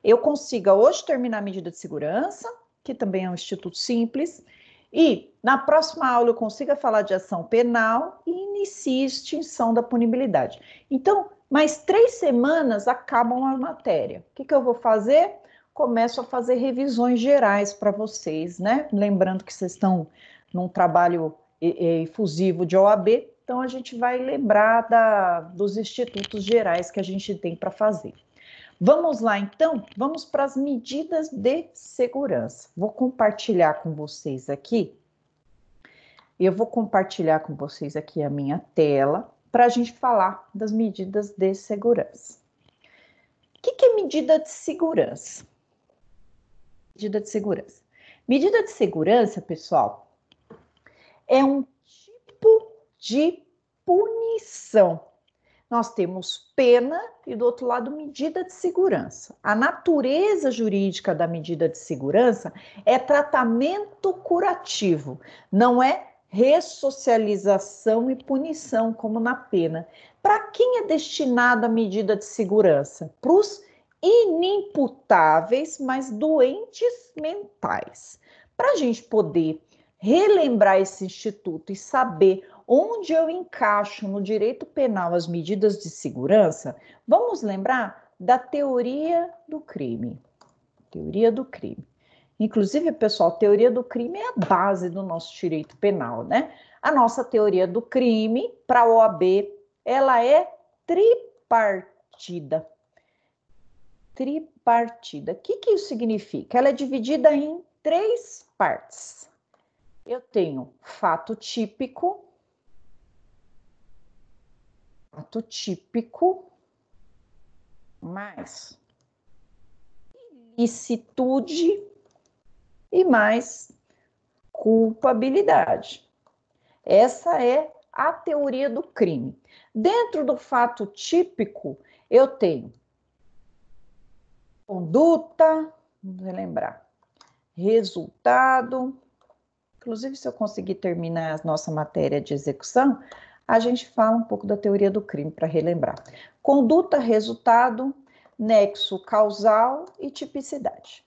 eu consiga hoje terminar a medida de segurança, que também é um instituto simples, e na próxima aula eu consiga falar de ação penal e inicie extinção da punibilidade. Então, mais 3 semanas acabam a matéria. O que eu vou fazer? Começo a fazer revisões gerais para vocês, né? Lembrando que vocês estão num trabalho efusivo de OAB, então a gente vai lembrar dos institutos gerais que a gente tem para fazer. Vamos lá, então? Vamos para as medidas de segurança. Vou compartilhar com vocês aqui. Eu vou compartilhar com vocês aqui a minha tela para a gente falar das medidas de segurança. O que é medida de segurança? Medida de segurança. Medida de segurança, pessoal, é um tipo de punição. Nós temos pena e, do outro lado, medida de segurança. A natureza jurídica da medida de segurança é tratamento curativo, não é ressocialização e punição, como na pena. Para quem é destinada a medida de segurança? Para os inimputáveis, mas doentes mentais. Para a gente poder relembrar esse instituto e saber onde eu encaixo no direito penal as medidas de segurança, vamos lembrar da teoria do crime. Teoria do crime. Inclusive, pessoal, teoria do crime é a base do nosso direito penal, né? A nossa teoria do crime, para a OAB, ela é tripartida. Tripartida. O que isso significa? Ela é dividida em 3 partes. Eu tenho fato típico, mais ilicitude e mais culpabilidade. Essa é a teoria do crime. Dentro do fato típico, eu tenho conduta, vamos relembrar, resultado. Inclusive, se eu conseguir terminar a nossa matéria de execução, a gente fala um pouco da teoria do crime para relembrar. Conduta, resultado, nexo causal e tipicidade.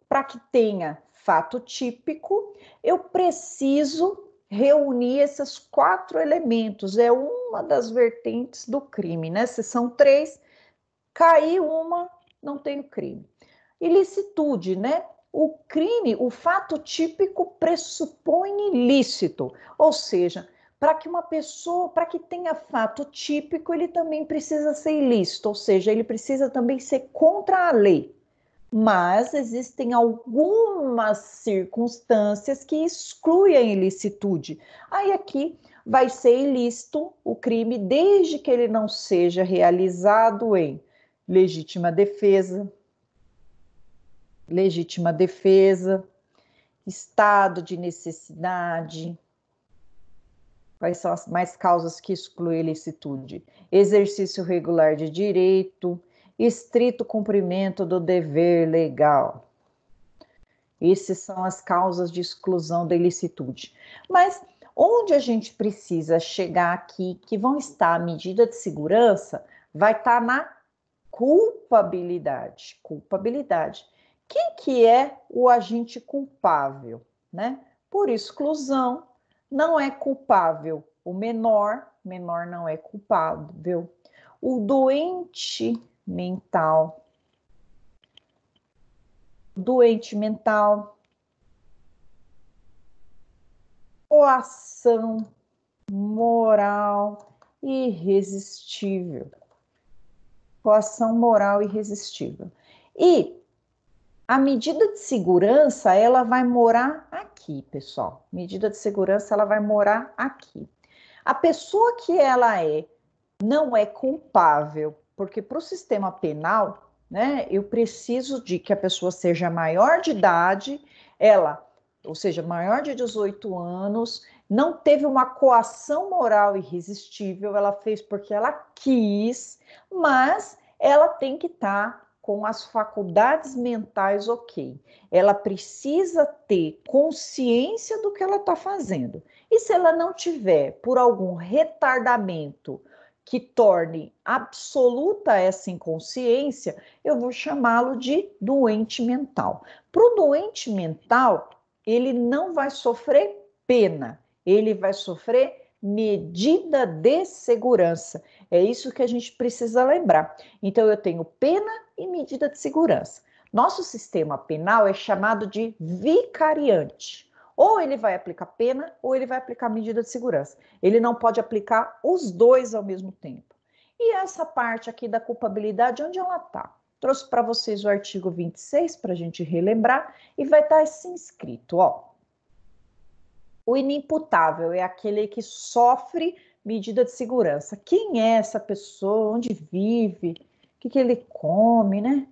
Para que tenha fato típico, eu preciso reunir esses 4 elementos. É uma das vertentes do crime, né? Se são 3, cair uma, não tem crime. Ilicitude, né? o crime, o fato típico pressupõe ilícito, ou seja, para que uma pessoa, para que tenha fato típico, ele também precisa ser ilícito, ou seja, ele precisa também ser contra a lei. Mas existem algumas circunstâncias que excluem a ilicitude. Aí aqui vai ser ilícito o crime desde que ele não seja realizado em legítima defesa, estado de necessidade. Quais são as mais causas que excluem a ilicitude? Exercício regular de direito, estrito cumprimento do dever legal. Essas são as causas de exclusão da ilicitude. Mas onde a gente precisa chegar aqui, que vão estar a medida de segurança, vai estar na culpabilidade. Culpabilidade. Quem que é o agente culpável, né? Por exclusão, não é culpável o menor não é culpável. O doente mental, coação moral irresistível. Coação moral irresistível. E a medida de segurança, ela vai morar aqui, pessoal. Medida de segurança, ela vai morar aqui. A pessoa que ela não é culpável, porque para o sistema penal, né, eu preciso de que a pessoa seja maior de idade, ou seja, maior de 18 anos, não teve uma coação moral irresistível, ela fez porque ela quis, mas ela tem que estar com as faculdades mentais ok. Ela precisa ter consciência do que ela está fazendo. E se ela não tiver, por algum retardamento que torne absoluta essa inconsciência, eu vou chamá-lo de doente mental. Para o doente mental, ele não vai sofrer pena, ele vai sofrer medida de segurança. É isso que a gente precisa lembrar. Então, eu tenho pena e medida de segurança. Nosso sistema penal é chamado de vicariante. Ou ele vai aplicar pena, ou ele vai aplicar medida de segurança. Ele não pode aplicar os dois ao mesmo tempo. E essa parte aqui da culpabilidade, onde ela está? Trouxe para vocês o artigo 26 para a gente relembrar e vai estar assim escrito, ó. O inimputável é aquele que sofre medida de segurança. Quem é essa pessoa? Onde vive? O que ele come, né?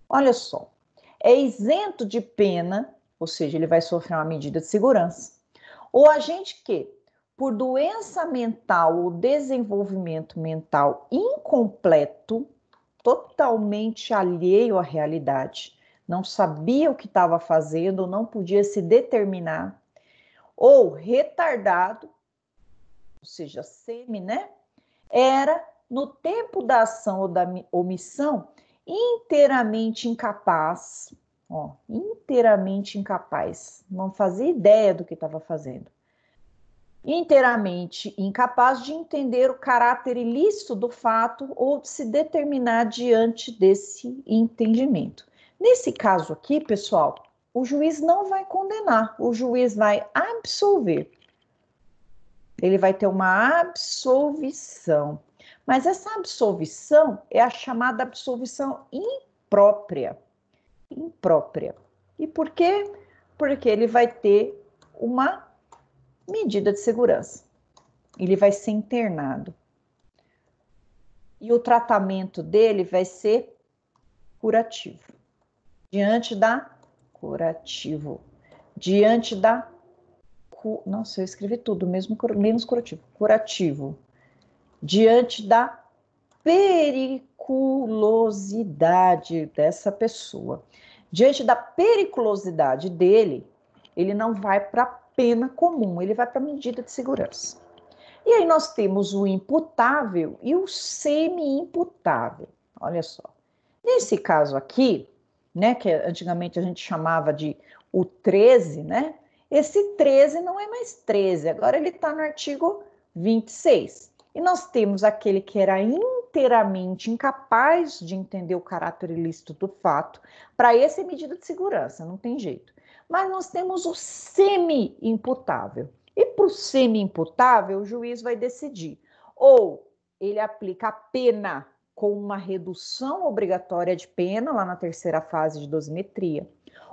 Olha só. É isento de pena, ou seja, ele vai sofrer uma medida de segurança. O agente que, por doença mental ou desenvolvimento mental incompleto, totalmente alheio à realidade, não sabia o que estava fazendo, não podia se determinar, ou retardado, ou seja, semi, né? Era, no tempo da ação ou da omissão, inteiramente incapaz, não fazia ideia do que estava fazendo. Inteiramente incapaz de entender o caráter ilícito do fato ou de se determinar diante desse entendimento. Nesse caso aqui, pessoal, o juiz não vai condenar, o juiz vai absolver. Ele vai ter uma absolvição. Mas essa absolvição é a chamada absolvição imprópria. Imprópria. E por quê? Porque ele vai ter uma medida de segurança. Ele vai ser internado. E o tratamento dele vai ser curativo. Diante da nossa, eu escrevi tudo, menos curativo. Curativo. Diante da periculosidade dessa pessoa. Diante da periculosidade dele, ele não vai para a pena comum, ele vai para a medida de segurança. E aí nós temos o imputável e o semi-imputável. Olha só. Nesse caso aqui, né, que antigamente a gente chamava de o 13, né? Esse 13 não é mais 13, agora ele está no artigo 26. E nós temos aquele que era inteiramente incapaz de entender o caráter ilícito do fato, para esse é medida de segurança, não tem jeito. Mas nós temos o semi-imputável. E para o semi-imputável, o juiz vai decidir. Ou ele aplica a pena com uma redução obrigatória de pena, lá na terceira fase de dosimetria,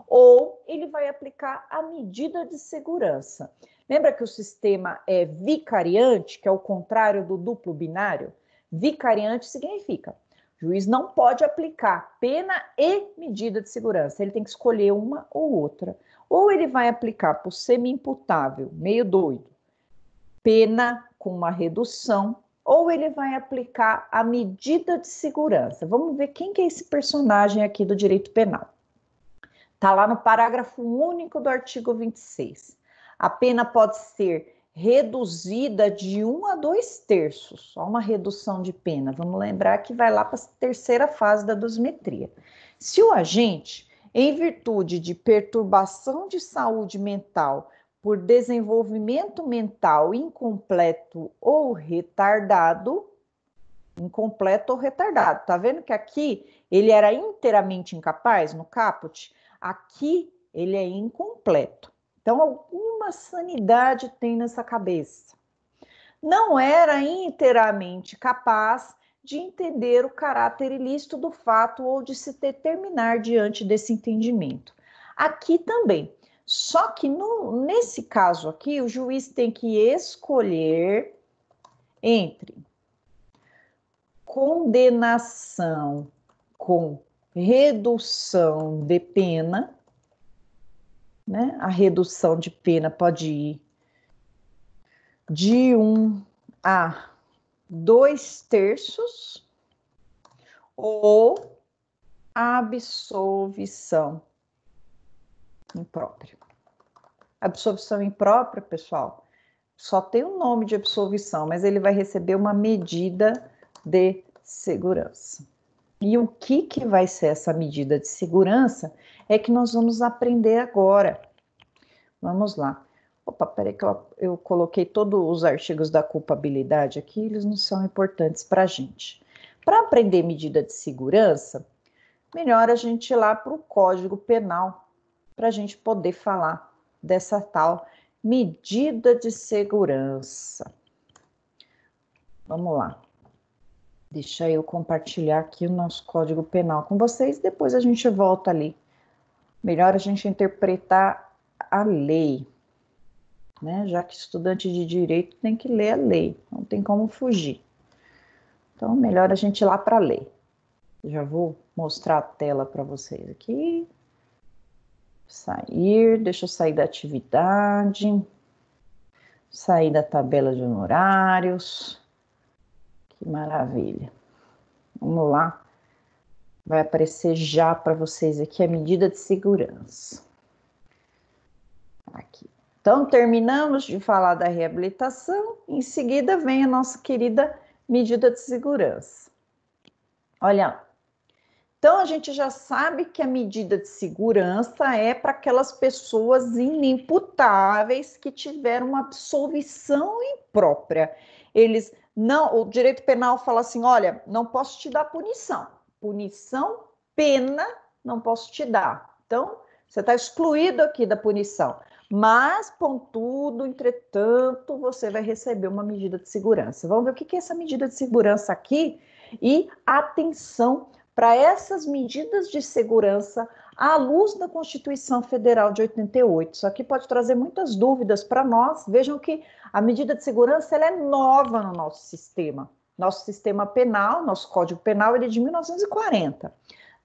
ou ele vai aplicar a medida de segurança. Lembra que o sistema é vicariante, que é o contrário do duplo binário? Vicariante significa o juiz não pode aplicar pena e medida de segurança, ele tem que escolher uma ou outra. Ou ele vai aplicar para o semi-imputável, meio doido, pena com uma redução, ou ele vai aplicar a medida de segurança. Vamos ver quem que é esse personagem aqui do direito penal. Está lá no parágrafo único do artigo 26. A pena pode ser reduzida de 1 a 2/3, só uma redução de pena. Vamos lembrar que vai lá para a terceira fase da dosimetria. Se o agente, em virtude de perturbação de saúde mental por desenvolvimento mental incompleto ou retardado, tá vendo que aqui ele era inteiramente incapaz no caput? Aqui ele é incompleto. Então, alguma sanidade tem nessa cabeça. Não era inteiramente capaz de entender o caráter ilícito do fato ou de se determinar diante desse entendimento. Aqui também. Só que nesse caso aqui, o juiz tem que escolher entre condenação com redução de pena, né? A redução de pena pode ir de 1 a 2/3 ou absolvição imprópria. Absolvição imprópria, pessoal, só tem o nome de absolvição, mas ele vai receber uma medida de segurança. E o que vai ser essa medida de segurança é que nós vamos aprender agora. Vamos lá. Opa, peraí que eu coloquei todos os artigos da culpabilidade aqui, eles não são importantes para a gente. Para aprender medida de segurança, melhor a gente ir lá para o Código Penal, para a gente poder falar dessa tal medida de segurança. Vamos lá. Deixa eu compartilhar aqui o nosso Código Penal com vocês, depois a gente volta ali. Melhor a gente interpretar a lei, né? Já que estudante de direito tem que ler a lei, não tem como fugir. Então, melhor a gente ir lá para a lei. Já vou mostrar a tela para vocês aqui. Sair, deixa eu sair da atividade. Sair da tabela de honorários. Que maravilha. Vamos lá. Vai aparecer já para vocês aqui a medida de segurança. Aqui. Então, terminamos de falar da reabilitação. Em seguida, vem a nossa querida medida de segurança. Olha lá. Então, a gente já sabe que a medida de segurança é para aquelas pessoas inimputáveis que tiveram uma absolvição imprópria. Eles não, o direito penal fala assim, olha, não posso te dar punição. Punição, pena, não posso te dar. Então, você está excluído aqui da punição. Mas, contudo, entretanto, você vai receber uma medida de segurança. Vamos ver o que é essa medida de segurança aqui? E atenção para essas medidas de segurança à luz da Constituição Federal de 88. Isso aqui pode trazer muitas dúvidas para nós. Vejam que a medida de segurança ela é nova no nosso sistema. Nosso sistema penal, nosso Código Penal, ele é de 1940,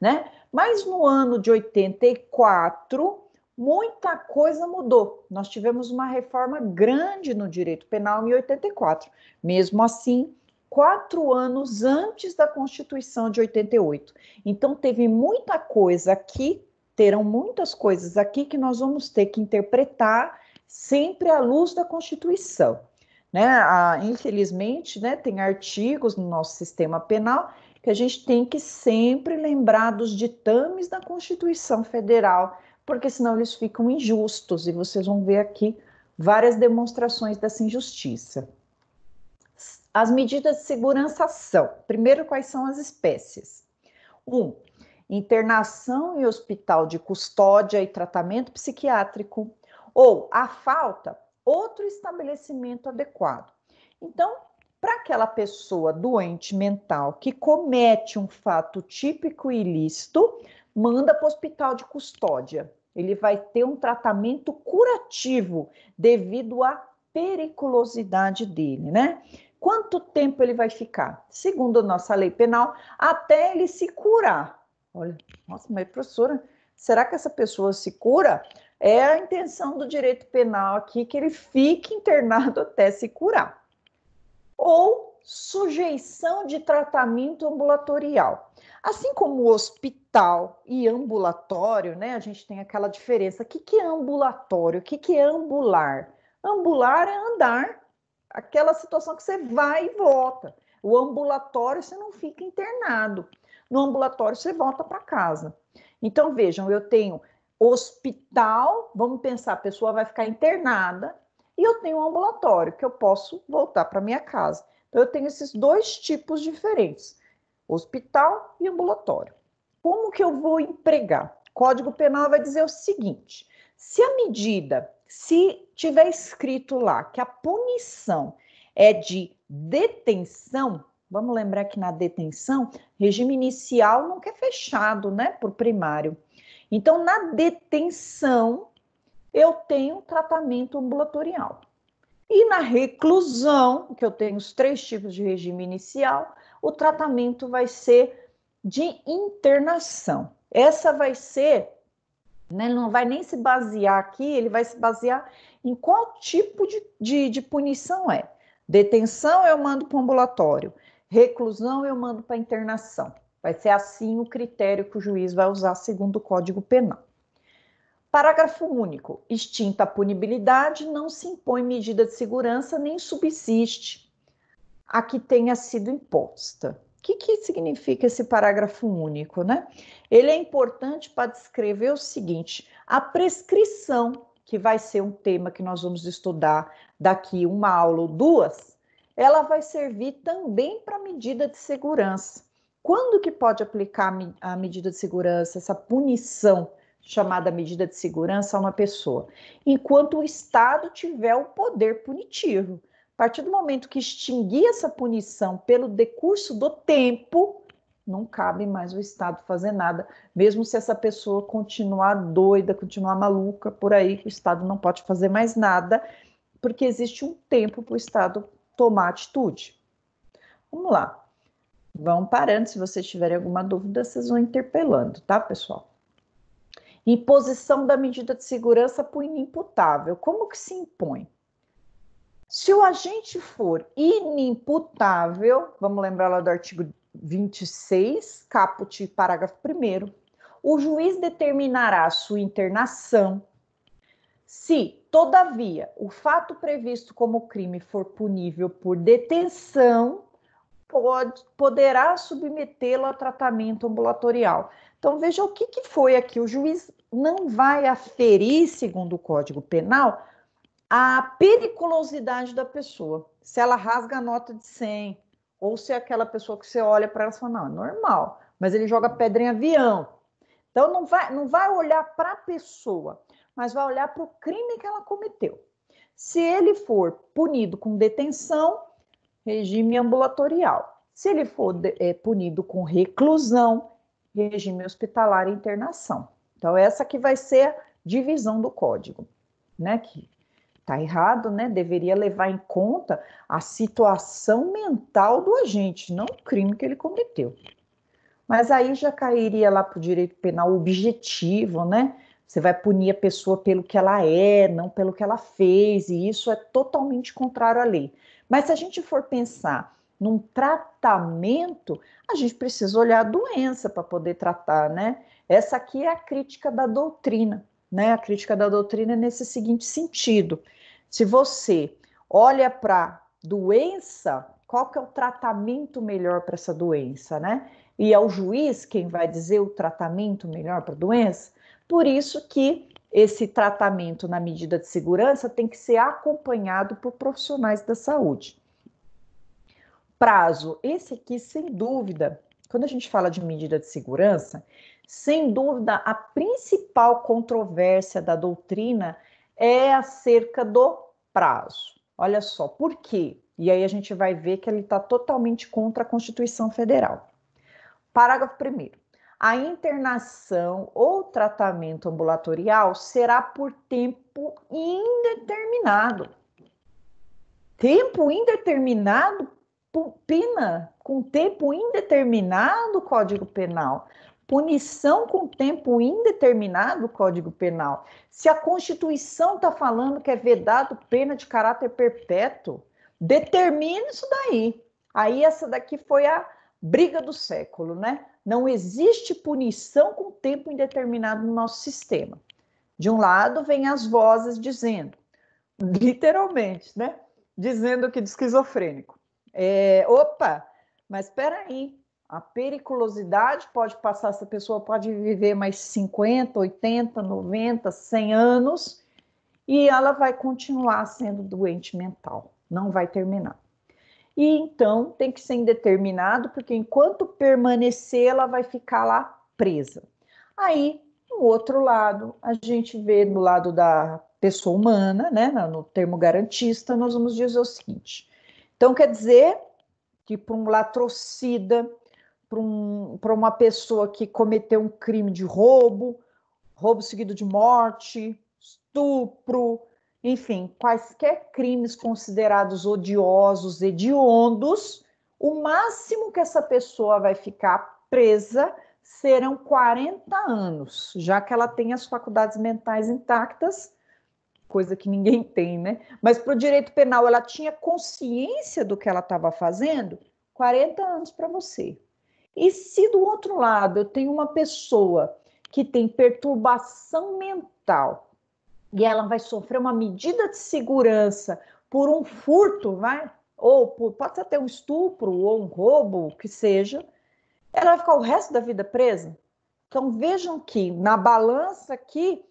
né? Mas no ano de 84, muita coisa mudou. Nós tivemos uma reforma grande no direito penal em 84. Mesmo assim, 4 anos antes da Constituição de 88. Então, teve muita coisa aqui, terão muitas coisas aqui que nós vamos ter que interpretar sempre à luz da Constituição. Né? Infelizmente, né, tem artigos no nosso sistema penal que a gente tem que sempre lembrar dos ditames da Constituição Federal, porque senão eles ficam injustos, e vocês vão ver aqui várias demonstrações dessa injustiça. As medidas de segurança são, primeiro, quais são as espécies? 1. Internação em hospital de custódia e tratamento psiquiátrico, ou a falta, outro estabelecimento adequado. Então, para aquela pessoa doente mental que comete um fato típico e ilícito, manda para o hospital de custódia. Ele vai ter um tratamento curativo devido à periculosidade dele, né? Quanto tempo ele vai ficar? Segundo a nossa lei penal, até ele se curar. Olha, nossa, mas professora, será que essa pessoa se cura? É a intenção do direito penal aqui que ele fique internado até se curar. Ou sujeição de tratamento ambulatorial. Assim como o hospital e ambulatório, né? A gente tem aquela diferença. O que é ambulatório? O que é ambular? Ambular é andar, aquela situação que você vai e volta. O ambulatório você não fica internado. No ambulatório você volta para casa. Então vejam, eu tenho hospital, vamos pensar, a pessoa vai ficar internada, e eu tenho um ambulatório, que eu posso voltar para minha casa. Então, eu tenho esses dois tipos diferentes, hospital e ambulatório. Como que eu vou empregar? O Código Penal vai dizer o seguinte, se a medida, se tiver escrito lá que a punição é de detenção, vamos lembrar que na detenção, regime inicial nunca é fechado, né, por primário. Então, na detenção, eu tenho tratamento ambulatorial. E na reclusão, que eu tenho os 3 tipos de regime inicial, o tratamento vai ser de internação. Essa vai ser, né, não vai nem se basear aqui, ele vai se basear em qual tipo de punição é. Detenção eu mando para o ambulatório, reclusão eu mando para internação. Vai ser assim o critério que o juiz vai usar segundo o Código Penal. Parágrafo único. Extinta a punibilidade, não se impõe medida de segurança nem subsiste a que tenha sido imposta. O que significa esse parágrafo único, né? Ele é importante para descrever o seguinte: a prescrição, que vai ser um tema que nós vamos estudar daqui uma aula ou duas, ela vai servir também para medida de segurança. Quando que pode aplicar a medida de segurança, essa punição chamada medida de segurança a uma pessoa? Enquanto o Estado tiver o poder punitivo. A partir do momento que extinguir essa punição pelo decurso do tempo, não cabe mais o Estado fazer nada, mesmo se essa pessoa continuar doida, continuar maluca por aí, o Estado não pode fazer mais nada, porque existe um tempo para o Estado tomar atitude. Vamos lá. Vão parando, se vocês tiverem alguma dúvida, vocês vão interpelando, tá, pessoal? Imposição da medida de segurança por inimputável. Como que se impõe? Se o agente for inimputável, vamos lembrar lá do artigo 26, caput, parágrafo 1º, o juiz determinará a sua internação se, todavia, o fato previsto como crime for punível por detenção, poderá submetê-lo a tratamento ambulatorial. Então, veja o que foi aqui. O juiz não vai aferir, segundo o Código Penal, a periculosidade da pessoa. Se ela rasga a nota de 100, ou se é aquela pessoa que você olha para ela e fala, não, é normal, mas ele joga pedra em avião. Então, não vai olhar para a pessoa, mas vai olhar para o crime que ela cometeu. Se ele for punido com detenção, regime ambulatorial. Se ele for punido com reclusão, regime hospitalar e internação. Então, essa que vai ser a divisão do código, né? Que tá errado, né? Deveria levar em conta a situação mental do agente, não o crime que ele cometeu. Mas aí já cairia lá para o direito penal objetivo, né? Você vai punir a pessoa pelo que ela é, não pelo que ela fez, e isso é totalmente contrário à lei. Mas se a gente for pensar num tratamento, a gente precisa olhar a doença para poder tratar, né? Essa aqui é a crítica da doutrina, né? A crítica da doutrina é nesse seguinte sentido: se você olha para doença, qual que é o tratamento melhor para essa doença, né? E é o juiz quem vai dizer o tratamento melhor para a doença. Por isso que esse tratamento na medida de segurança tem que ser acompanhado por profissionais da saúde. prazo, esse aqui, sem dúvida, quando a gente fala de medida de segurança, sem dúvida, a principal controvérsia da doutrina é acerca do prazo. Olha só, por quê? E aí a gente vai ver que ele está totalmente contra a Constituição Federal. Parágrafo 1º. A internação ou tratamento ambulatorial será por tempo indeterminado. Tempo indeterminado? Pena com tempo indeterminado, Código Penal. Punição com tempo indeterminado, Código Penal. Se a Constituição está falando que é vedado pena de caráter perpétuo, determine isso daí. Aí essa daqui foi a briga do século, né? Não existe punição com tempo indeterminado no nosso sistema. De um lado, vem as vozes dizendo, literalmente, né? Dizendo que de esquizofrênico. Opa, mas espera aí, a periculosidade pode passar, essa pessoa pode viver mais 50, 80, 90, 100 anos e ela vai continuar sendo doente mental, não vai terminar. E então tem que ser indeterminado, porque enquanto permanecer, ela vai ficar lá presa. Aí, no outro lado, a gente vê no lado da pessoa humana, né, no termo garantista, nós vamos dizer o seguinte. Então, quer dizer que para um latrocida, para uma pessoa que cometeu um crime de roubo seguido de morte, estupro, enfim, quaisquer crimes considerados odiosos, hediondos, o máximo que essa pessoa vai ficar presa serão 40 anos, já que ela tem as faculdades mentais intactas, coisa que ninguém tem, né? Mas para o direito penal ela tinha consciência do que ela estava fazendo, 40 anos para você. E se do outro lado eu tenho uma pessoa que tem perturbação mental e ela vai sofrer uma medida de segurança por um furto, pode até um estupro ou um roubo, o que seja, ela vai ficar o resto da vida presa? Então vejam que na balança aqui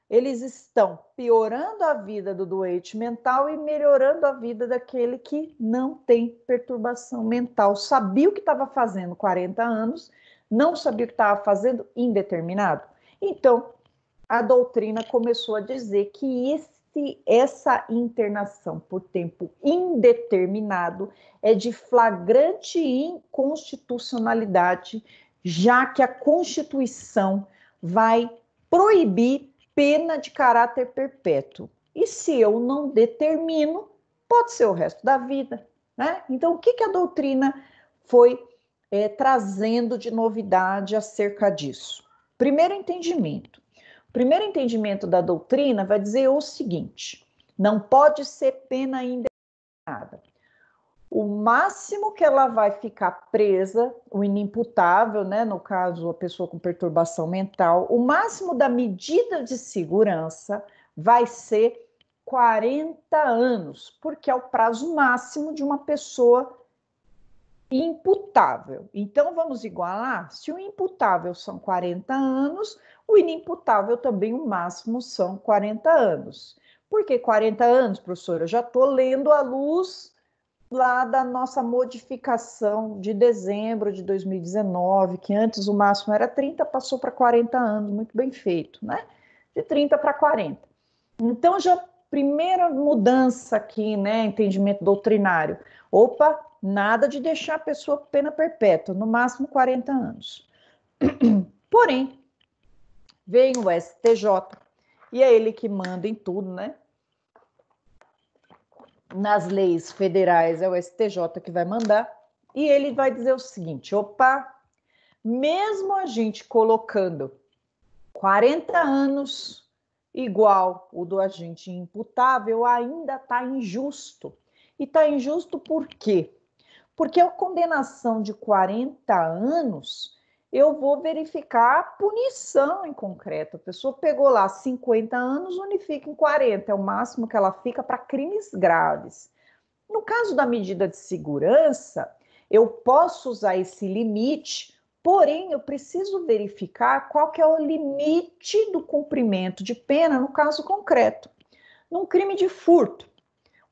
eles estão piorando a vida do doente mental e melhorando a vida daquele que não tem perturbação mental. Sabia o que estava fazendo 40 anos, não sabia o que estava fazendo indeterminado. Então, a doutrina começou a dizer que essa internação por tempo indeterminado é de flagrante inconstitucionalidade, já que a Constituição vai proibir pena de caráter perpétuo. E se eu não determino, pode ser o resto da vida, né? Então, o que a doutrina foi trazendo de novidade acerca disso? Primeiro entendimento. O primeiro entendimento da doutrina vai dizer o seguinte: não pode ser pena indeterminada. O máximo que ela vai ficar presa, o inimputável, né, no caso a pessoa com perturbação mental, o máximo da medida de segurança vai ser 40 anos, porque é o prazo máximo de uma pessoa imputável. Então vamos igualar, se o imputável são 40 anos, o inimputável também o máximo são 40 anos. Por que 40 anos, professora? Eu já estou lendo à luz lá da nossa modificação de dezembro de 2019, que antes o máximo era 30, passou para 40 anos, muito bem feito, né? De 30 para 40. Então, já primeira mudança aqui, né, entendimento doutrinário. Opa, nada de deixar a pessoa com pena perpétua, no máximo 40 anos. Porém, vem o STJ, e é ele que manda em tudo, né? Nas leis federais é o STJ que vai mandar, e ele vai dizer o seguinte: opa, mesmo a gente colocando 40 anos igual o do agente imputável, ainda está injusto. E está injusto por quê? Porque a condenação de 40 anos, eu vou verificar a punição em concreto. A pessoa pegou lá 50 anos, unifica em 40, é o máximo que ela fica para crimes graves. No caso da medida de segurança, eu posso usar esse limite, porém eu preciso verificar qual que é o limite do cumprimento de pena no caso concreto. Num crime de furto,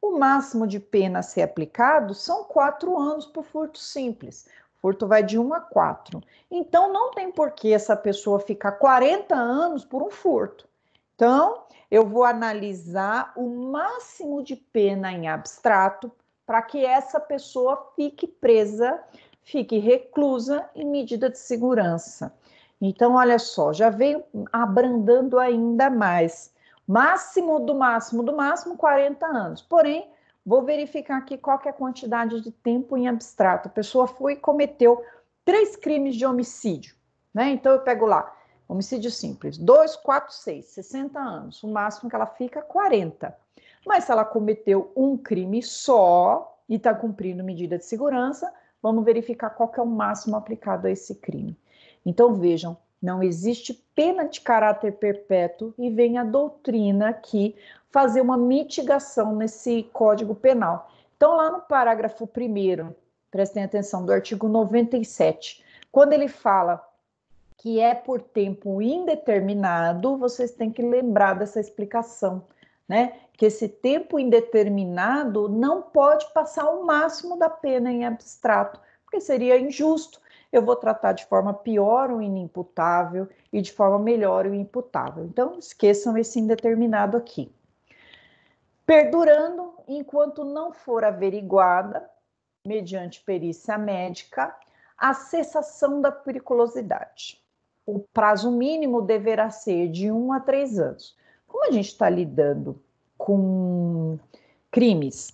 O máximo de pena a ser aplicado são 4 anos por furto simples. O furto vai de 1 a 4. Então, não tem por que essa pessoa ficar 40 anos por um furto. Então, eu vou analisar o máximo de pena em abstrato para que essa pessoa fique presa, fique reclusa em medida de segurança. Então, olha só, já veio abrandando ainda mais. Máximo do máximo, 40 anos. Porém, vou verificar aqui qual que é a quantidade de tempo em abstrato. A pessoa foi e cometeu 3 crimes de homicídio, né? Então, eu pego lá, homicídio simples, 2, 4, 6, 60 anos. O máximo que ela fica, 40. Mas se ela cometeu um crime só e está cumprindo medida de segurança, vamos verificar qual que é o máximo aplicado a esse crime. Então, vejam, não existe pena de caráter perpétuo e vem a doutrina aqui fazer uma mitigação nesse Código Penal. Então, lá no parágrafo 1º, prestem atenção, do artigo 97, quando ele fala que é por tempo indeterminado, vocês têm que lembrar dessa explicação, né? Que esse tempo indeterminado não pode passar o máximo da pena em abstrato, porque seria injusto. Eu vou tratar de forma pior o inimputável e de forma melhor o imputável. Então, esqueçam esse indeterminado aqui. Perdurando enquanto não for averiguada, mediante perícia médica, a cessação da periculosidade. O prazo mínimo deverá ser de 1 a 3 anos. Como a gente está lidando com crimes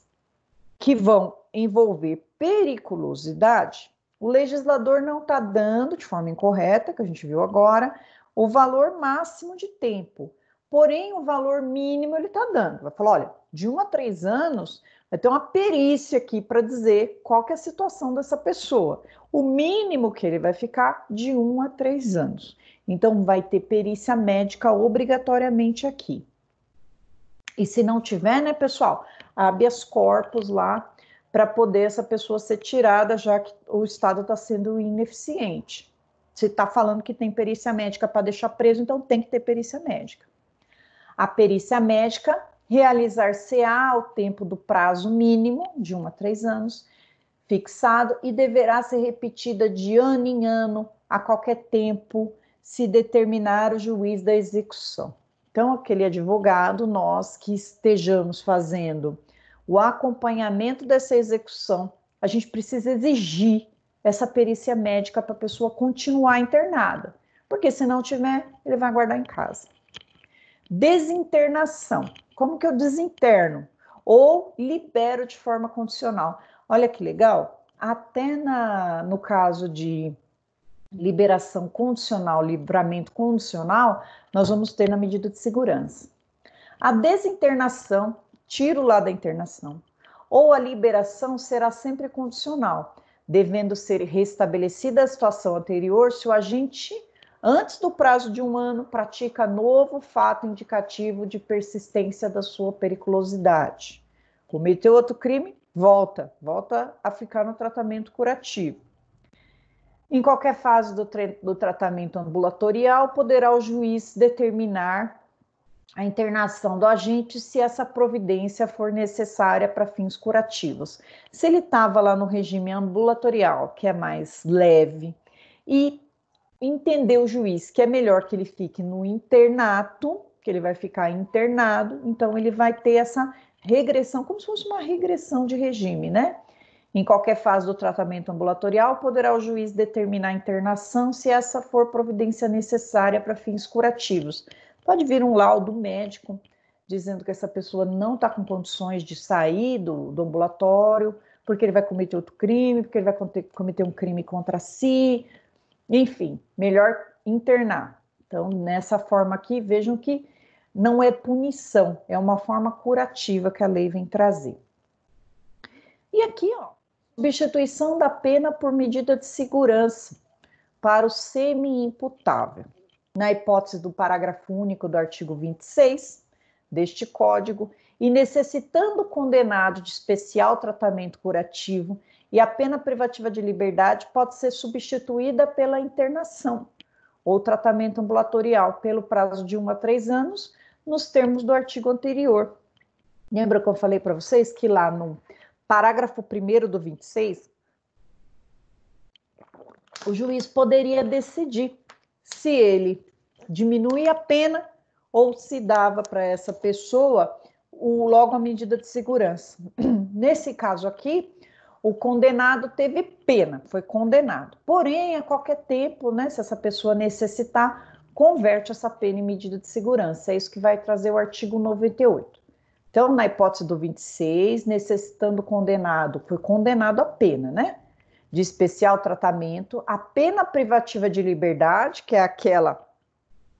que vão envolver periculosidade, o legislador não está dando, de forma incorreta, que a gente viu agora, o valor máximo de tempo. Porém, o valor mínimo ele está dando. Vai falar, olha, de 1 a 3 anos, vai ter uma perícia aqui para dizer qual que é a situação dessa pessoa. O mínimo que ele vai ficar, de 1 a 3 anos. Então, vai ter perícia médica obrigatoriamente aqui. E se não tiver, né, pessoal, habeas corpus lá, para poder essa pessoa ser tirada, já que o Estado está sendo ineficiente. Se está falando que tem perícia médica para deixar preso, então tem que ter perícia médica. A perícia médica realizar-se-á ao tempo do prazo mínimo, de 1 a 3 anos, fixado, e deverá ser repetida de ano em ano, a qualquer tempo, se determinar o juiz da execução. Então, aquele advogado, nós que estejamos fazendo o acompanhamento dessa execução, a gente precisa exigir essa perícia médica para a pessoa continuar internada, porque se não tiver, ele vai guardar em casa. Desinternação. Como que eu desinterno? Ou libero de forma condicional. Olha que legal, até no caso de liberação condicional, livramento condicional, nós vamos ter na medida de segurança. A desinternação, tiro lá da internação, ou a liberação será sempre condicional, devendo ser restabelecida a situação anterior se o agente, antes do prazo de 1 ano, pratica novo fato indicativo de persistência da sua periculosidade. Cometeu outro crime, volta a ficar no tratamento curativo. Em qualquer fase do tratamento ambulatorial, poderá o juiz determinar a internação do agente se essa providência for necessária para fins curativos. Se ele estava lá no regime ambulatorial, que é mais leve, e entender o juiz que é melhor que ele fique no internato, que ele vai ficar internado, então ele vai ter essa regressão, como se fosse uma regressão de regime, né? Em qualquer fase do tratamento ambulatorial, poderá o juiz determinar a internação se essa for providência necessária para fins curativos. Pode vir um laudo médico dizendo que essa pessoa não está com condições de sair do ambulatório, porque ele vai cometer outro crime, porque ele vai cometer um crime contra si, enfim, melhor internar. Então, nessa forma aqui, vejam que não é punição, é uma forma curativa que a lei vem trazer. E aqui, ó, substituição da pena por medida de segurança para o semi-imputável. Na hipótese do parágrafo único do artigo 26 deste Código, e necessitando o condenado de especial tratamento curativo, e a pena privativa de liberdade pode ser substituída pela internação ou tratamento ambulatorial pelo prazo de 1 a 3 anos, nos termos do artigo anterior. Lembra que eu falei para vocês que lá no parágrafo 1º do 26, o juiz poderia decidir se ele diminuía a pena ou se dava para essa pessoa logo a medida de segurança. Nesse caso aqui, o condenado teve pena, foi condenado. Porém, a qualquer tempo, né, se essa pessoa necessitar, converte essa pena em medida de segurança. É isso que vai trazer o artigo 98. Então, na hipótese do 26, necessitando o condenado, foi condenado a pena, né? De especial tratamento, a pena privativa de liberdade, que é aquela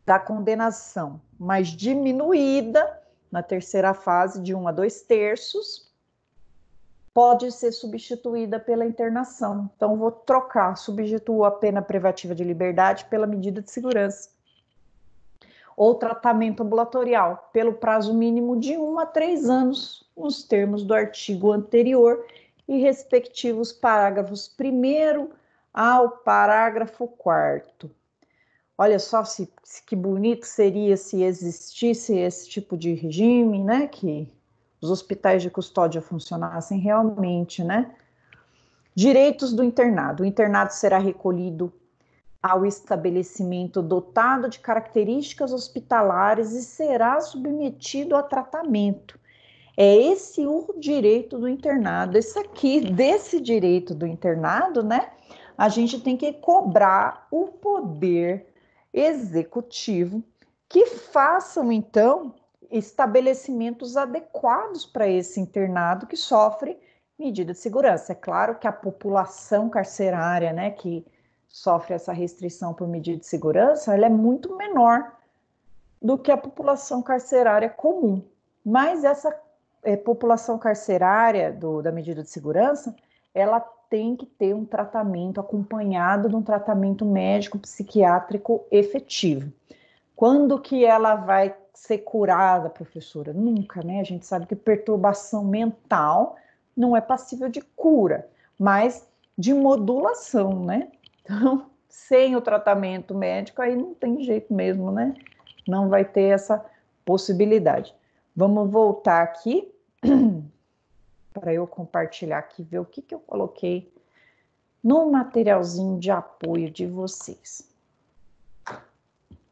da condenação, mas diminuída na terceira fase de 1 a 2/3, pode ser substituída pela internação. Então, vou trocar, substituo a pena privativa de liberdade pela medida de segurança. Ou tratamento ambulatorial, pelo prazo mínimo de 1 a 3 anos, nos termos do artigo anterior e respectivos parágrafos 1º ao parágrafo 4º. Olha só que bonito seria se existisse esse tipo de regime, né? Que os hospitais de custódia funcionassem realmente, né? Direitos do internado. O internado será recolhido ao estabelecimento dotado de características hospitalares e será submetido a tratamento. É esse o direito do internado. Esse aqui, desse direito do internado, né? A gente tem que cobrar o poder executivo que façam, então, estabelecimentos adequados para esse internado que sofre medida de segurança. É claro que a população carcerária, né, que sofre essa restrição por medida de segurança, ela é muito menor do que a população carcerária comum. Mas essa população carcerária da medida de segurança, ela tem que ter um tratamento acompanhado de um tratamento médico psiquiátrico efetivo. Quando que ela vai ser curada, professora? Nunca, né? A gente sabe que perturbação mental não é passível de cura, mas de modulação, né? Então, sem o tratamento médico, aí não tem jeito mesmo, né? Não vai ter essa possibilidade. Vamos voltar aqui para eu compartilhar aqui, ver o que eu coloquei no materialzinho de apoio de vocês.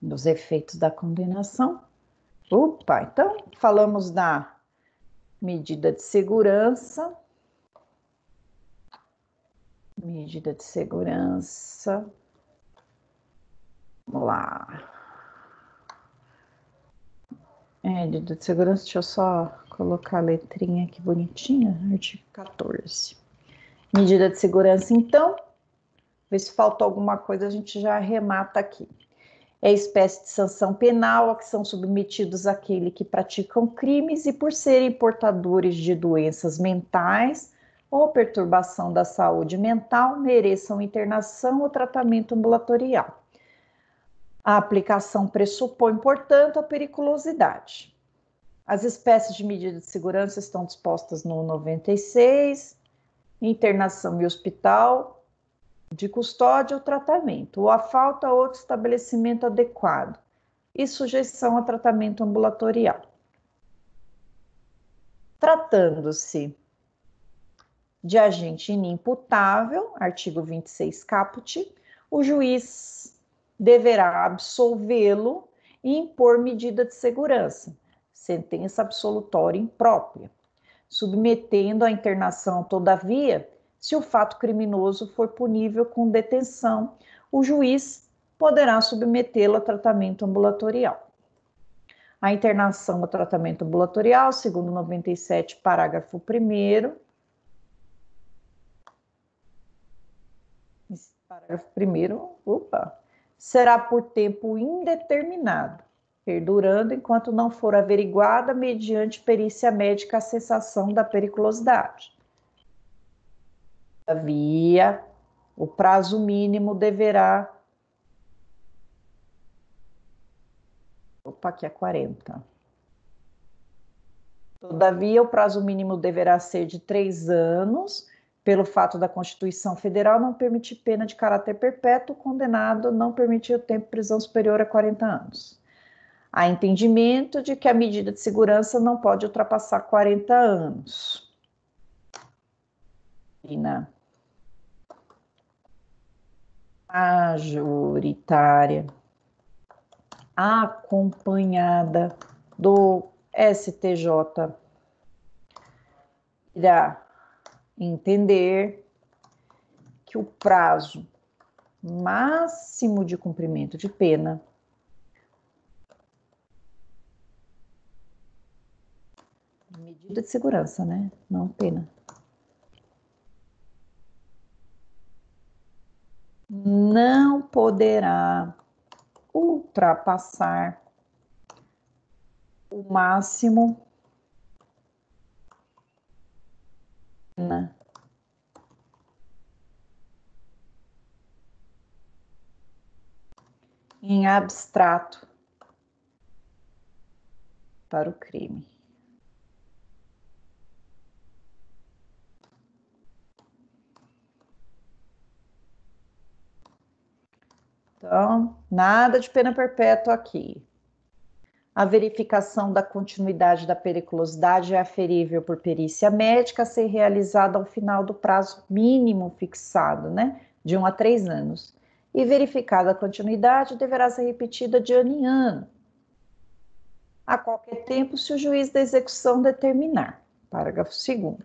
Dos efeitos da condenação. Opa, então falamos da medida de segurança. Medida de segurança. Vamos lá. Medida de segurança, deixa eu só colocar a letrinha aqui bonitinha, artigo 14. Medida de segurança, então, ver se faltou alguma coisa, a gente já arremata aqui. É espécie de sanção penal a que são submetidos aqueles que praticam crimes e por serem portadores de doenças mentais ou perturbação da saúde mental mereçam internação ou tratamento ambulatorial. A aplicação pressupõe, portanto, a periculosidade. As espécies de medida de segurança estão dispostas no 96, internação e hospital de custódia ou tratamento, ou a falta ou outro estabelecimento adequado, e sujeição a tratamento ambulatorial. Tratando-se de agente inimputável, artigo 26 caput, o juiz deverá absolvê-lo e impor medida de segurança, sentença absolutória imprópria, submetendo à internação, todavia, se o fato criminoso for punível com detenção, o juiz poderá submetê-lo a tratamento ambulatorial. A internação ao tratamento ambulatorial, segundo 97, parágrafo 1º, parágrafo 1º, será por tempo indeterminado, perdurando enquanto não for averiguada mediante perícia médica a cessação da periculosidade. Todavia, o prazo mínimo deverá... aqui é 40. Todavia, o prazo mínimo deverá ser de 3 anos, pelo fato da Constituição Federal não permitir pena de caráter perpétuo, o condenado não permitir o tempo de prisão superior a 40 anos. Há entendimento de que a medida de segurança não pode ultrapassar 40 anos. Pena majoritária acompanhada do STJ irá entender que o prazo máximo de cumprimento de pena medida de segurança, né? Não pena. Não poderá ultrapassar o máximo pena em abstrato para o crime. Então, nada de pena perpétua aqui. A verificação da continuidade da periculosidade é aferível por perícia médica a ser realizada ao final do prazo mínimo fixado, né, de 1 a 3 anos. E verificada a continuidade, deverá ser repetida de ano em ano, a qualquer tempo, se o juiz da execução determinar. Parágrafo 2º.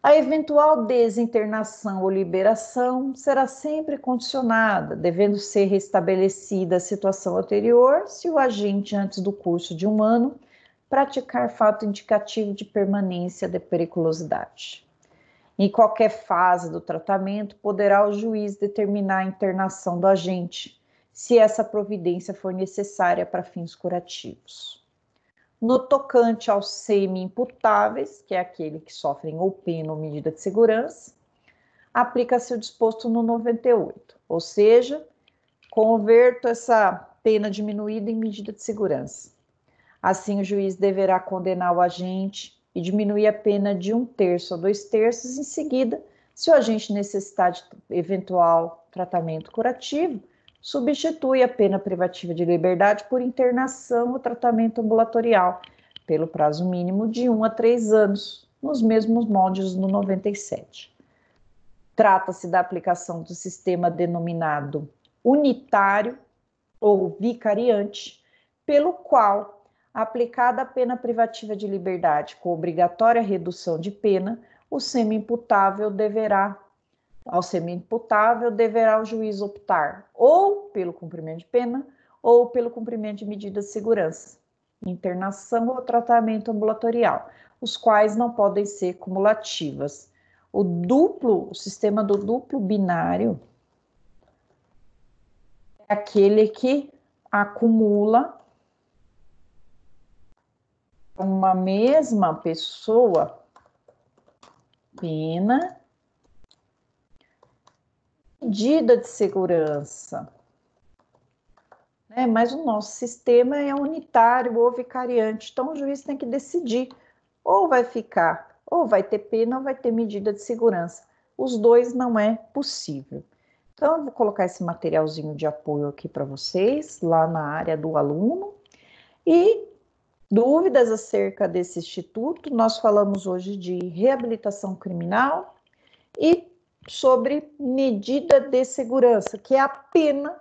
A eventual desinternação ou liberação será sempre condicionada, devendo ser restabelecida a situação anterior, se o agente, antes do curso de 1 ano, praticar fato indicativo de permanência de periculosidade. Em qualquer fase do tratamento, poderá o juiz determinar a internação do agente, se essa providência for necessária para fins curativos. No tocante aos semi-imputáveis, que é aquele que sofrem ou pena ou medida de segurança, aplica-se o disposto no 98, ou seja, converto essa pena diminuída em medida de segurança. Assim, o juiz deverá condenar o agente e diminuir a pena de 1/3 ou 2/3 em seguida, se o agente necessitar de eventual tratamento curativo, substitui a pena privativa de liberdade por internação ou tratamento ambulatorial, pelo prazo mínimo de 1 a 3 anos, nos mesmos moldes no 97. Trata-se da aplicação do sistema denominado unitário ou vicariante, pelo qual, aplicada a pena privativa de liberdade com obrigatória redução de pena, ao semi-imputável deverá o juiz optar ou pelo cumprimento de pena ou pelo cumprimento de medida de segurança, internação ou tratamento ambulatorial, os quais não podem ser cumulativas. O sistema do duplo binário é aquele que acumula uma mesma pessoa pena, medida de segurança, né? Mas o nosso sistema é unitário ou vicariante, então o juiz tem que decidir, ou vai ficar, ou vai ter pena, ou vai ter medida de segurança. Os dois não é possível. Então, eu vou colocar esse materialzinho de apoio aqui para vocês, lá na área do aluno. E dúvidas acerca desse instituto, nós falamos hoje de reabilitação criminal e sobre medida de segurança, que é a pena,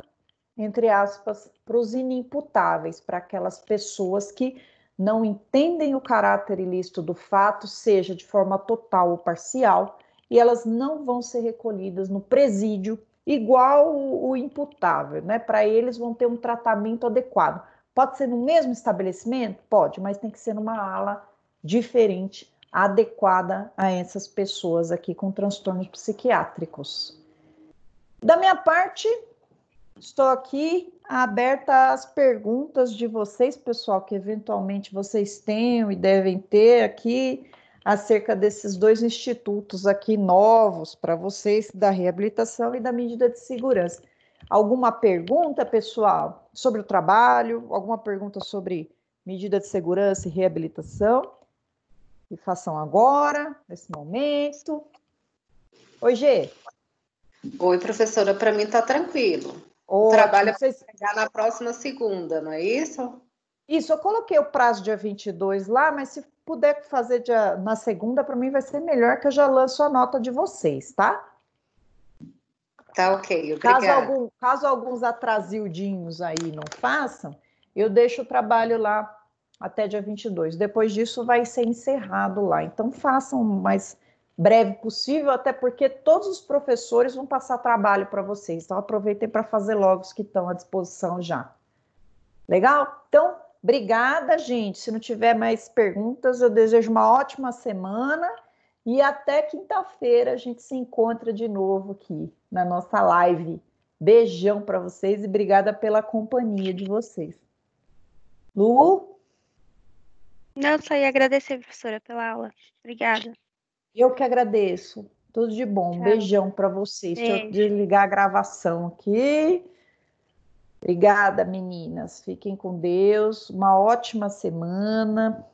entre aspas, para os inimputáveis, para aquelas pessoas que não entendem o caráter ilícito do fato, seja de forma total ou parcial, e elas não vão ser recolhidas no presídio igual o imputável, né? Para eles vão ter um tratamento adequado. Pode ser no mesmo estabelecimento? Pode, mas tem que ser numa ala diferente, adequada a essas pessoas aqui com transtornos psiquiátricos. Da minha parte, estou aqui aberta às perguntas de vocês, pessoal, que eventualmente vocês tenham e devem ter aqui acerca desses dois institutos aqui novos para vocês, da reabilitação e da medida de segurança. Alguma pergunta, pessoal, sobre o trabalho? Alguma pergunta sobre medida de segurança e reabilitação? E façam agora, nesse momento. Oi, Gê. Oi, professora, para mim está tranquilo. O trabalho Ótimo. é para pegar na próxima segunda, não é isso? Isso, eu coloquei o prazo dia 22 lá, mas se puder fazer na segunda, para mim vai ser melhor, que eu já lanço a nota de vocês, tá? Tá ok, obrigada. Caso alguns atrasildinhos aí não façam, eu deixo o trabalho lá até dia 22. Depois disso vai ser encerrado lá. Então façam o mais breve possível, até porque todos os professores vão passar trabalho para vocês. Então aproveitem para fazer logo os que estão à disposição já. Legal? Então, obrigada, gente. Se não tiver mais perguntas, eu desejo uma ótima semana e até quinta-feira a gente se encontra de novo aqui na nossa live. Beijão para vocês e obrigada pela companhia de vocês. Lu? Não, só ia agradecer, professora, pela aula. Obrigada. Eu que agradeço. Tudo de bom. Tchau. Beijão para vocês. Deixa eu Beijo. desligar a gravação aqui. Obrigada, meninas. Fiquem com Deus. Uma ótima semana.